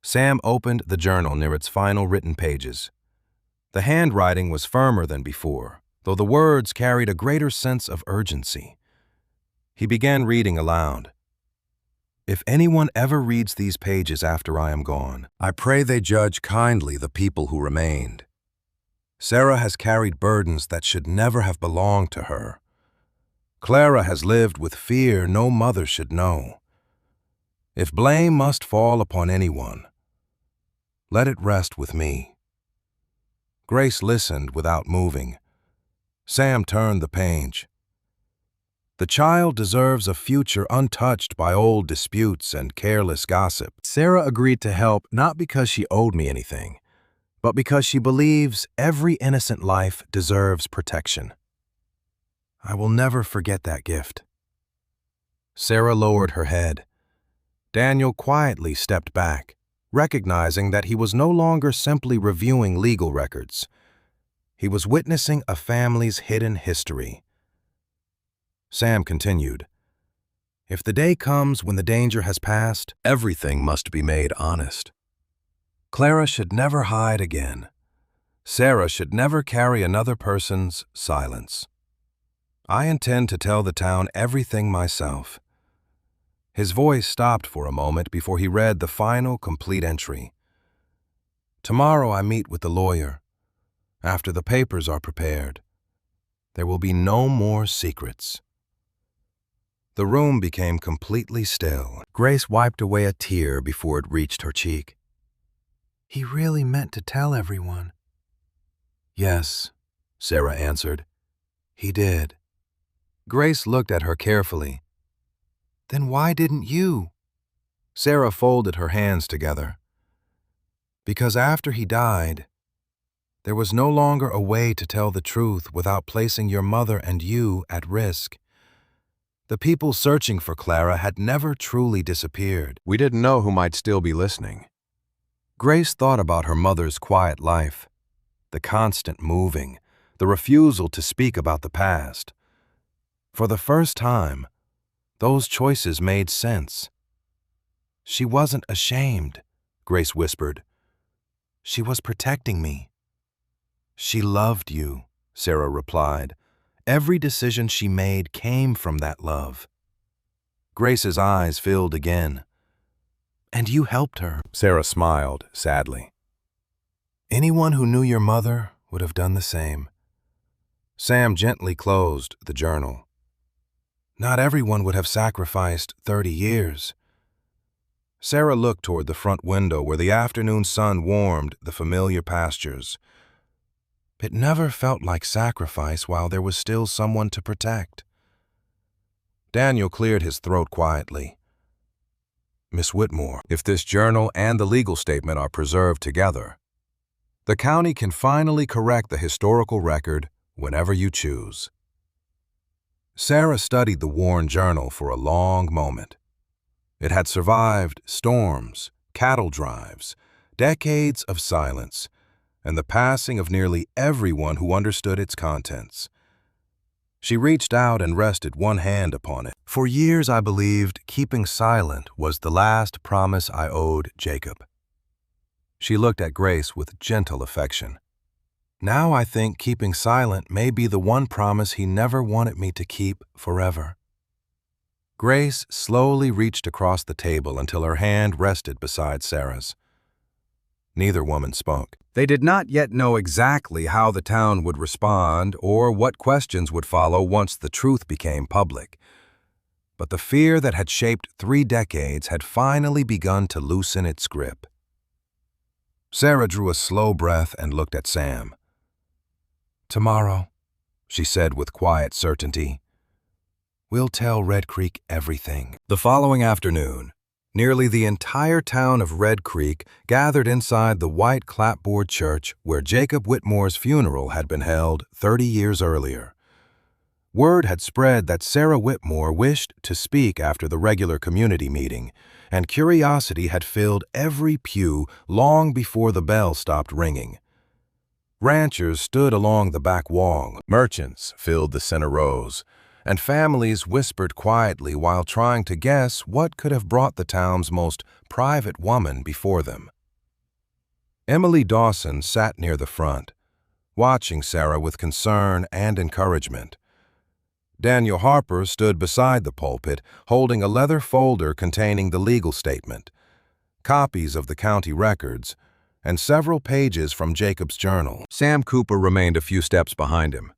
Sam opened the journal near its final written pages. The handwriting was firmer than before, though the words carried a greater sense of urgency. He began reading aloud. "If anyone ever reads these pages after I am gone, I pray they judge kindly the people who remained. Sarah has carried burdens that should never have belonged to her. Clara has lived with fear no mother should know. If blame must fall upon anyone, let it rest with me." Grace listened without moving. Sam turned the page. "The child deserves a future untouched by old disputes and careless gossip." Sarah agreed to help not because she owed me anything, but because she believes every innocent life deserves protection. I will never forget that gift." Sarah lowered her head. Daniel quietly stepped back, recognizing that he was no longer simply reviewing legal records. He was witnessing a family's hidden history. Sam continued, "If the day comes when the danger has passed, everything must be made honest. Clara should never hide again. Sarah should never carry another person's silence. I intend to tell the town everything myself." His voice stopped for a moment before he read the final complete entry. "Tomorrow I meet with the lawyer. After the papers are prepared, there will be no more secrets." The room became completely still. Grace wiped away a tear before it reached her cheek. "He really meant to tell everyone." "Yes," Sarah answered. "He did." Grace looked at her carefully. "Then why didn't you?" Sarah folded her hands together. "Because after he died, there was no longer a way to tell the truth without placing your mother and you at risk. The people searching for Clara had never truly disappeared. We didn't know who might still be listening." Grace thought about her mother's quiet life, the constant moving, the refusal to speak about the past. For the first time, those choices made sense. "She wasn't ashamed," Grace whispered. "She was protecting me." She loved you, Sarah replied. Every decision she made came from that love. Grace's eyes filled again. And you helped her, Sarah smiled sadly. Anyone who knew your mother would have done the same. Sam gently closed the journal. Not everyone would have sacrificed 30 years. Sarah looked toward the front window where the afternoon sun warmed the familiar pastures. It never felt like sacrifice while there was still someone to protect. Daniel cleared his throat quietly. Miss Whitmore, if this journal and the legal statement are preserved together, the county can finally correct the historical record whenever you choose. Sarah studied the worn journal for a long moment. It had survived storms, cattle drives, decades of silence, and the passing of nearly everyone who understood its contents. She reached out and rested one hand upon it. For years I believed keeping silent was the last promise I owed Jacob. She looked at Grace with gentle affection. Now I think keeping silent may be the one promise he never wanted me to keep forever. Grace slowly reached across the table until her hand rested beside Sarah's. Neither woman spoke. They did not yet know exactly how the town would respond or what questions would follow once the truth became public. But the fear that had shaped 3 decades had finally begun to loosen its grip. Sarah drew a slow breath and looked at Sam. Tomorrow, she said with quiet certainty, we'll tell Red Creek everything. The following afternoon, nearly the entire town of Red Creek gathered inside the white clapboard church where Jacob Whitmore's funeral had been held 30 years earlier. Word had spread that Sarah Whitmore wished to speak after the regular community meeting, and curiosity had filled every pew long before the bell stopped ringing. Ranchers stood along the back wall, merchants filled the center rows, and families whispered quietly while trying to guess what could have brought the town's most private woman before them. Emily Dawson sat near the front, watching Sarah with concern and encouragement. Daniel Harper stood beside the pulpit, holding a leather folder containing the legal statement, copies of the county records, and several pages from Jacob's journal. Sam Cooper remained a few steps behind him.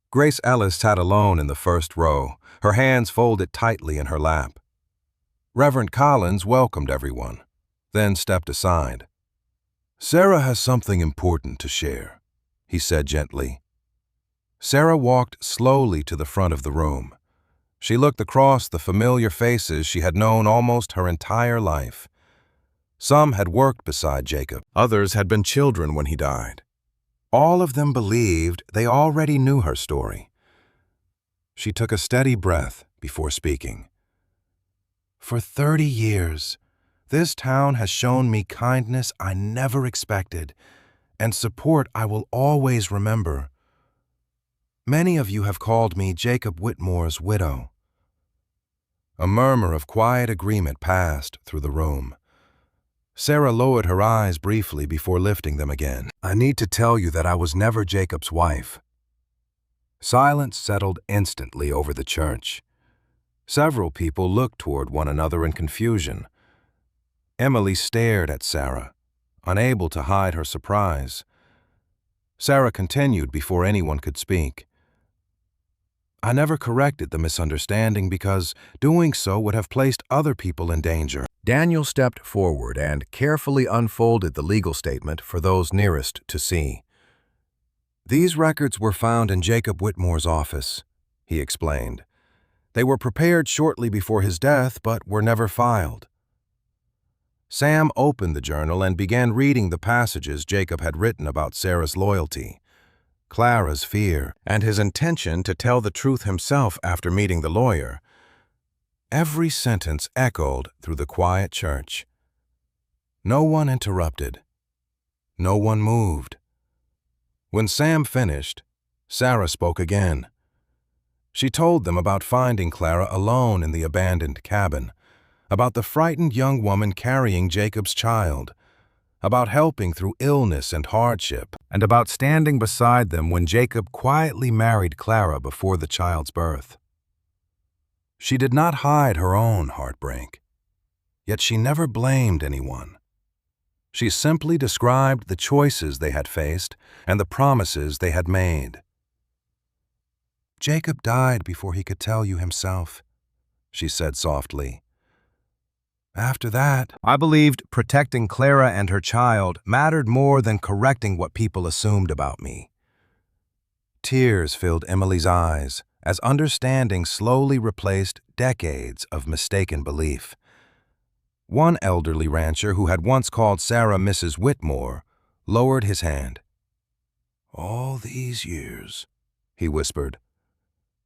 Grace Ellis sat alone in the first row, her hands folded tightly in her lap. Reverend Collins welcomed everyone, then stepped aside. Sarah has something important to share, he said gently. Sarah walked slowly to the front of the room. She looked across the familiar faces she had known almost her entire life. Some had worked beside Jacob. Others had been children when he died. All of them believed they already knew her story. She took a steady breath before speaking. For 30 years, this town has shown me kindness I never expected, and support I will always remember. Many of you have called me Jacob Whitmore's widow. A murmur of quiet agreement passed through the room. Sarah lowered her eyes briefly before lifting them again. I need to tell you that I was never Jacob's wife. Silence settled instantly over the church. Several people looked toward one another in confusion. Emily stared at Sarah, unable to hide her surprise. Sarah continued before anyone could speak. I never corrected the misunderstanding because doing so would have placed other people in danger. Daniel stepped forward and carefully unfolded the legal statement for those nearest to see. These records were found in Jacob Whitmore's office, he explained. They were prepared shortly before his death, but were never filed. Sam opened the journal and began reading the passages Jacob had written about Sarah's loyalty, Clara's fear, and his intention to tell the truth himself after meeting the lawyer. Every sentence echoed through the quiet church. No one interrupted. No one moved. When Sam finished, Sarah spoke again. She told them about finding Clara alone in the abandoned cabin, about the frightened young woman carrying Jacob's child, about helping through illness and hardship, and about standing beside them when Jacob quietly married Clara before the child's birth. She did not hide her own heartbreak, yet she never blamed anyone. She simply described the choices they had faced and the promises they had made. "Jacob died before he could tell you himself," she said softly. "After that, I believed protecting Clara and her child mattered more than correcting what people assumed about me." Tears filled Emily's eyes as understanding slowly replaced decades of mistaken belief. One elderly rancher who had once called Sarah Mrs. Whitmore lowered his hand. "All these years," he whispered.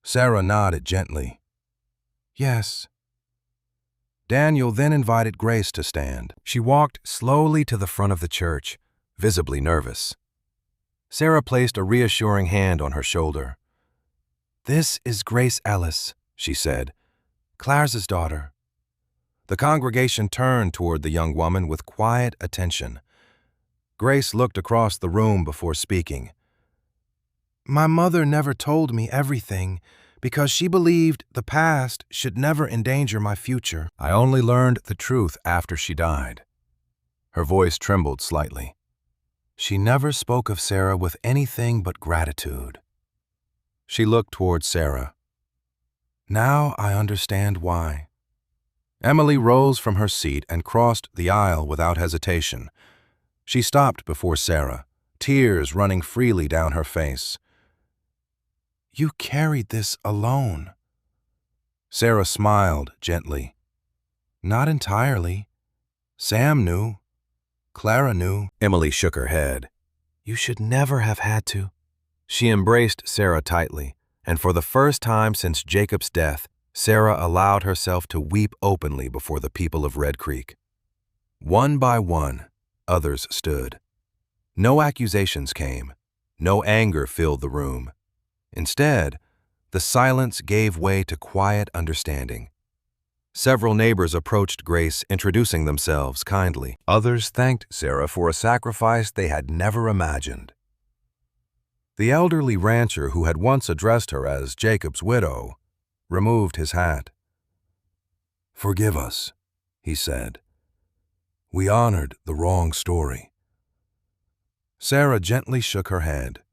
Sarah nodded gently. "Yes." Daniel then invited Grace to stand. She walked slowly to the front of the church, visibly nervous. Sarah placed a reassuring hand on her shoulder. "This is Grace Ellis," she said, "Clara's daughter." The congregation turned toward the young woman with quiet attention. Grace looked across the room before speaking. "My mother never told me everything because she believed the past should never endanger my future. I only learned the truth after she died." Her voice trembled slightly. She never spoke of Sarah with anything but gratitude. She looked toward Sarah. "Now I understand why." Emily rose from her seat and crossed the aisle without hesitation. She stopped before Sarah, tears running freely down her face. "You carried this alone." Sarah smiled gently. "Not entirely. Sam knew. Clara knew." Emily shook her head. "You should never have had to." She embraced Sarah tightly, and for the first time since Jacob's death, Sarah allowed herself to weep openly before the people of Red Creek. One by one, others stood. No accusations came. No anger filled the room. Instead, the silence gave way to quiet understanding. Several neighbors approached Grace, introducing themselves kindly. Others thanked Sarah for a sacrifice they had never imagined. The elderly rancher who had once addressed her as Jacob's widow removed his hat. "Forgive us," he said. "We honored the wrong story." Sarah gently shook her head.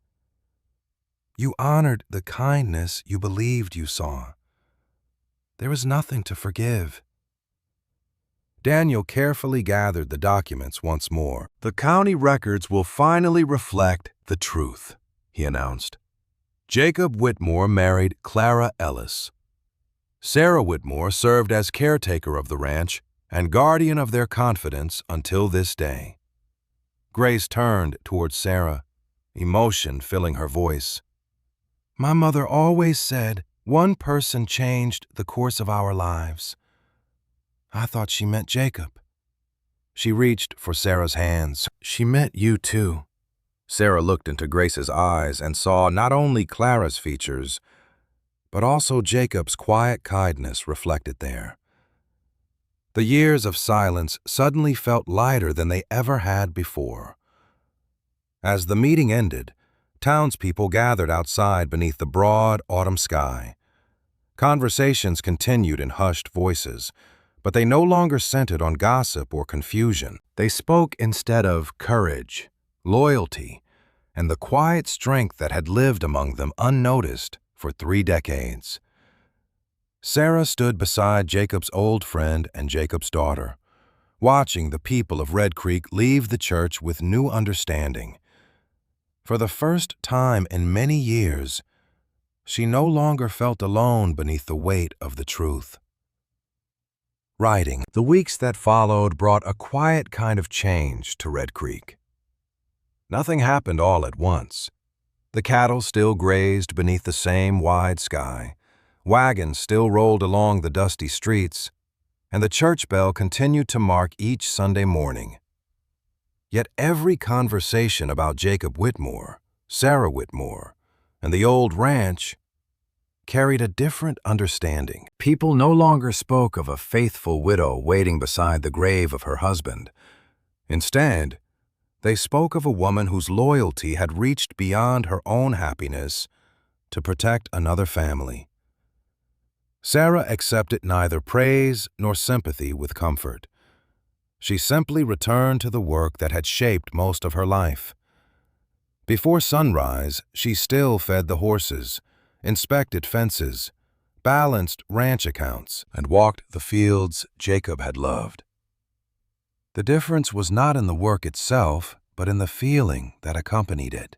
"You honored the kindness you believed you saw. There is nothing to forgive." Daniel carefully gathered the documents once more. "The county records will finally reflect the truth," he announced. Jacob Whitmore married Clara Ellis. Sarah Whitmore served as caretaker of the ranch and guardian of their confidence until this day. Grace turned toward Sarah, emotion filling her voice. "My mother always said one person changed the course of our lives. I thought she meant Jacob." She reached for Sarah's hands. "She meant you too." Sarah looked into Grace's eyes and saw not only Clara's features, but also Jacob's quiet kindness reflected there. The years of silence suddenly felt lighter than they ever had before. As the meeting ended, townspeople gathered outside beneath the broad autumn sky. Conversations continued in hushed voices, but they no longer centered on gossip or confusion. They spoke instead of courage, loyalty, and the quiet strength that had lived among them unnoticed for 3 decades. Sarah stood beside Jacob's old friend and Jacob's daughter, watching the people of Red Creek leave the church with new understanding. For the first time in many years, she no longer felt alone beneath the weight of the truth. Writing. The weeks that followed brought a quiet kind of change to Red Creek. Nothing happened all at once. The cattle still grazed beneath the same wide sky, wagons still rolled along the dusty streets, and the church bell continued to mark each Sunday morning. Yet every conversation about Jacob Whitmore, Sarah Whitmore, and the old ranch carried a different understanding. People no longer spoke of a faithful widow waiting beside the grave of her husband. Instead, They spoke of a woman whose loyalty had reached beyond her own happiness to protect another family. Sarah accepted neither praise nor sympathy with comfort. She simply returned to the work that had shaped most of her life. Before sunrise, she still fed the horses, inspected fences, balanced ranch accounts, and walked the fields Jacob had loved. The difference was not in the work itself, but in the feeling that accompanied it.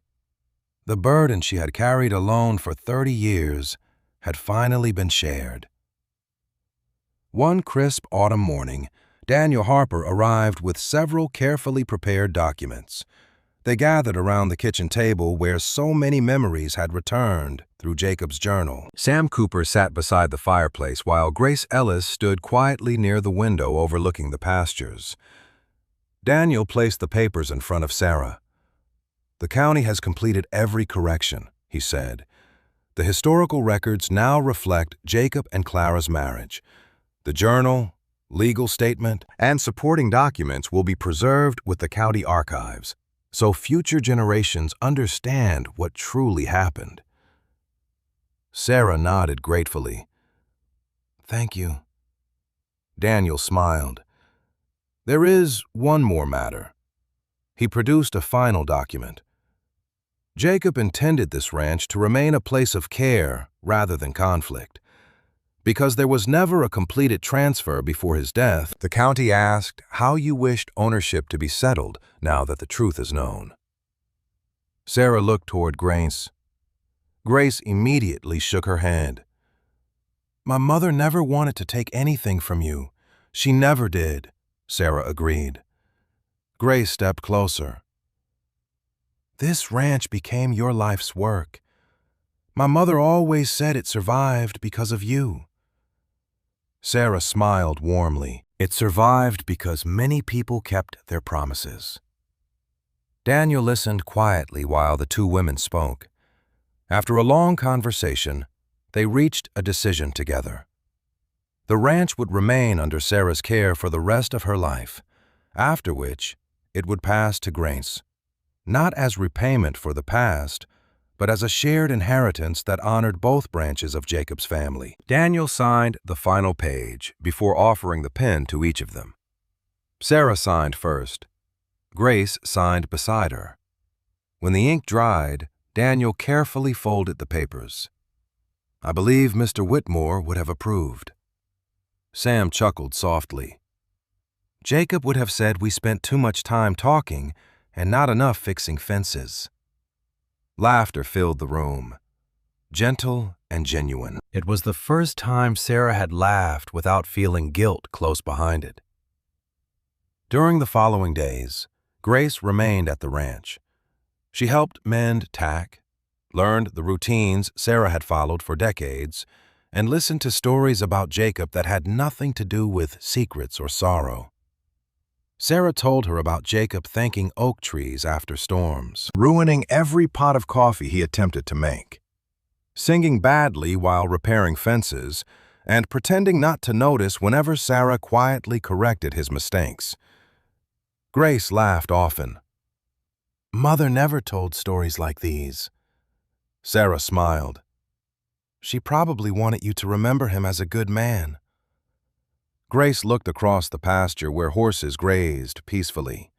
The burden she had carried alone for 30 years had finally been shared. One crisp autumn morning, Daniel Harper arrived with several carefully prepared documents. They gathered around the kitchen table where so many memories had returned through Jacob's journal. Sam Cooper sat beside the fireplace while Grace Ellis stood quietly near the window overlooking the pastures. Daniel placed the papers in front of Sarah. "The county has completed every correction," he said. "The historical records now reflect Jacob and Clara's marriage. The journal, legal statement, and supporting documents will be preserved with the county archives, so future generations understand what truly happened." Sarah nodded gratefully. "Thank you." Daniel smiled. "There is one more matter." He produced a final document. Jacob intended this ranch to remain a place of care rather than conflict. Because there was never a completed transfer before his death, the county asked how you wished ownership to be settled now that the truth is known. Sarah looked toward Grace. Grace immediately shook her head. "My mother never wanted to take anything from you. She never did," Sarah agreed. Grace stepped closer. "This ranch became your life's work. My mother always said it survived because of you." Sarah smiled warmly. "It survived because many people kept their promises." Daniel listened quietly while the two women spoke. After a long conversation, they reached a decision together. The ranch would remain under Sarah's care for the rest of her life, after which it would pass to Grace, not as repayment for the past, but as a shared inheritance that honored both branches of Jacob's family. Daniel signed the final page before offering the pen to each of them. Sarah signed first. Grace signed beside her. When the ink dried, Daniel carefully folded the papers. "I believe Mr. Whitmore would have approved." Sam chuckled softly. "Jacob would have said we spent too much time talking and not enough fixing fences." Laughter filled the room, gentle and genuine. It was the first time Sarah had laughed without feeling guilt close behind it. During the following days, Grace remained at the ranch. She helped mend tack, learned the routines Sarah had followed for decades, and listened to stories about Jacob that had nothing to do with secrets or sorrow. Sarah told her about Jacob thanking oak trees after storms, ruining every pot of coffee he attempted to make, singing badly while repairing fences, and pretending not to notice whenever Sarah quietly corrected his mistakes. Grace laughed often. "Mother never told stories like these." Sarah smiled. "She probably wanted you to remember him as a good man." Grace looked across the pasture where horses grazed peacefully.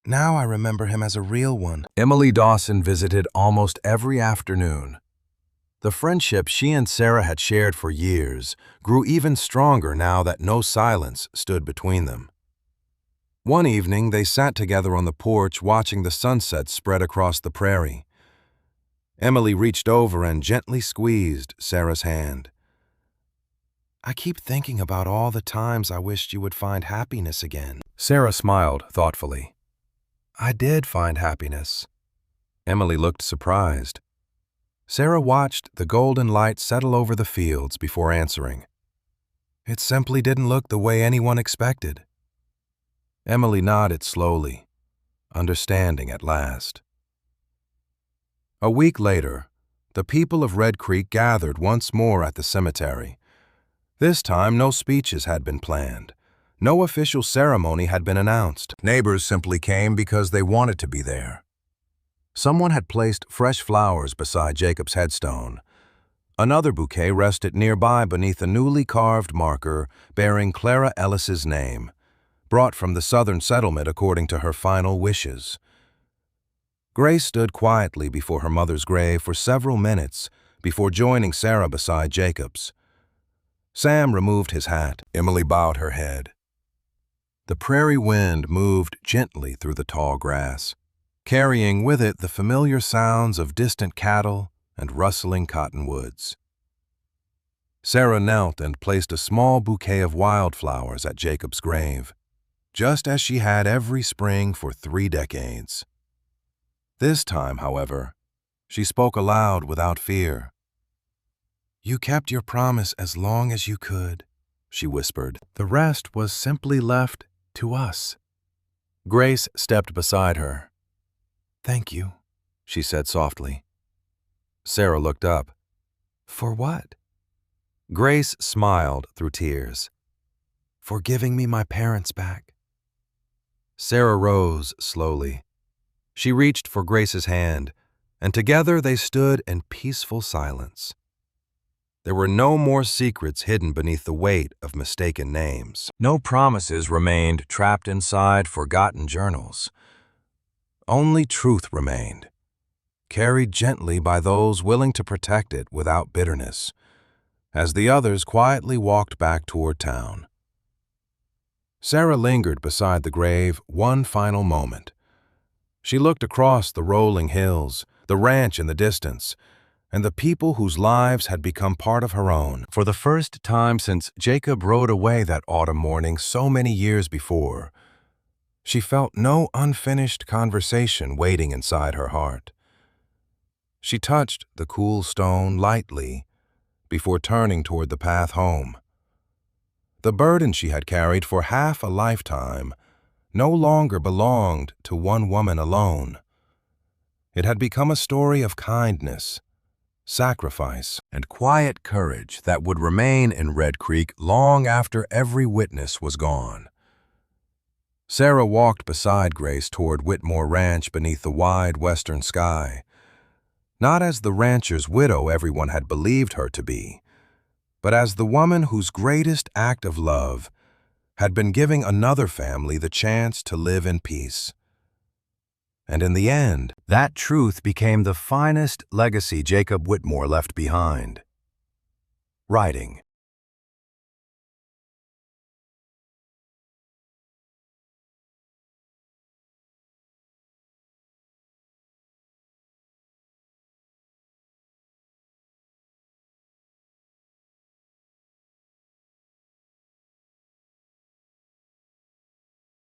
"Now I remember him as a real one." Emily Dawson visited almost every afternoon. The friendship she and Sarah had shared for years grew even stronger now that no silence stood between them. One evening, they sat together on the porch watching the sunset spread across the prairie. Emily reached over and gently squeezed Sarah's hand. "I keep thinking about all the times I wished you would find happiness again." Sarah smiled thoughtfully. "I did find happiness." Emily looked surprised. Sarah watched the golden light settle over the fields before answering. "It simply didn't look the way anyone expected." Emily nodded slowly, understanding at last. A week later, the people of Red Creek gathered once more at the cemetery. This time, no speeches had been planned. No official ceremony had been announced. Neighbors simply came because they wanted to be there. Someone had placed fresh flowers beside Jacob's headstone. Another bouquet rested nearby beneath a newly carved marker bearing Clara Ellis's name, brought from the southern settlement according to her final wishes. Grace stood quietly before her mother's grave for several minutes before joining Sarah beside Jacob's. Sam removed his hat. Emily bowed her head. The prairie wind moved gently through the tall grass, carrying with it the familiar sounds of distant cattle and rustling cottonwoods. Sarah knelt and placed a small bouquet of wildflowers at Jacob's grave, just as she had every spring for 3 decades. This time, however, she spoke aloud without fear. "You kept your promise as long as you could," she whispered. "The rest was simply left to us." Grace stepped beside her. "Thank you," she said softly. Sarah looked up. "For what?" Grace smiled through tears. "For giving me my parents back." Sarah rose slowly. She reached for Grace's hand, and together they stood in peaceful silence. There were no more secrets hidden beneath the weight of mistaken names. No promises remained trapped inside forgotten journals. Only truth remained, carried gently by those willing to protect it without bitterness, as the others quietly walked back toward town. Sarah lingered beside the grave one final moment. She looked across the rolling hills, the ranch in the distance, and the people whose lives had become part of her own. For the first time since Jacob rode away that autumn morning so many years before, she felt no unfinished conversation waiting inside her heart. She touched the cool stone lightly before turning toward the path home. The burden she had carried for half a lifetime no longer belonged to one woman alone. It had become a story of kindness, sacrifice, and quiet courage that would remain in Red Creek long after every witness was gone. Sarah walked beside Grace toward Whitmore Ranch beneath the wide western sky, not as the rancher's widow everyone had believed her to be, but as the woman whose greatest act of love had been giving another family the chance to live in peace. And in the end, that truth became the finest legacy Jacob Whitmore left behind. Writing.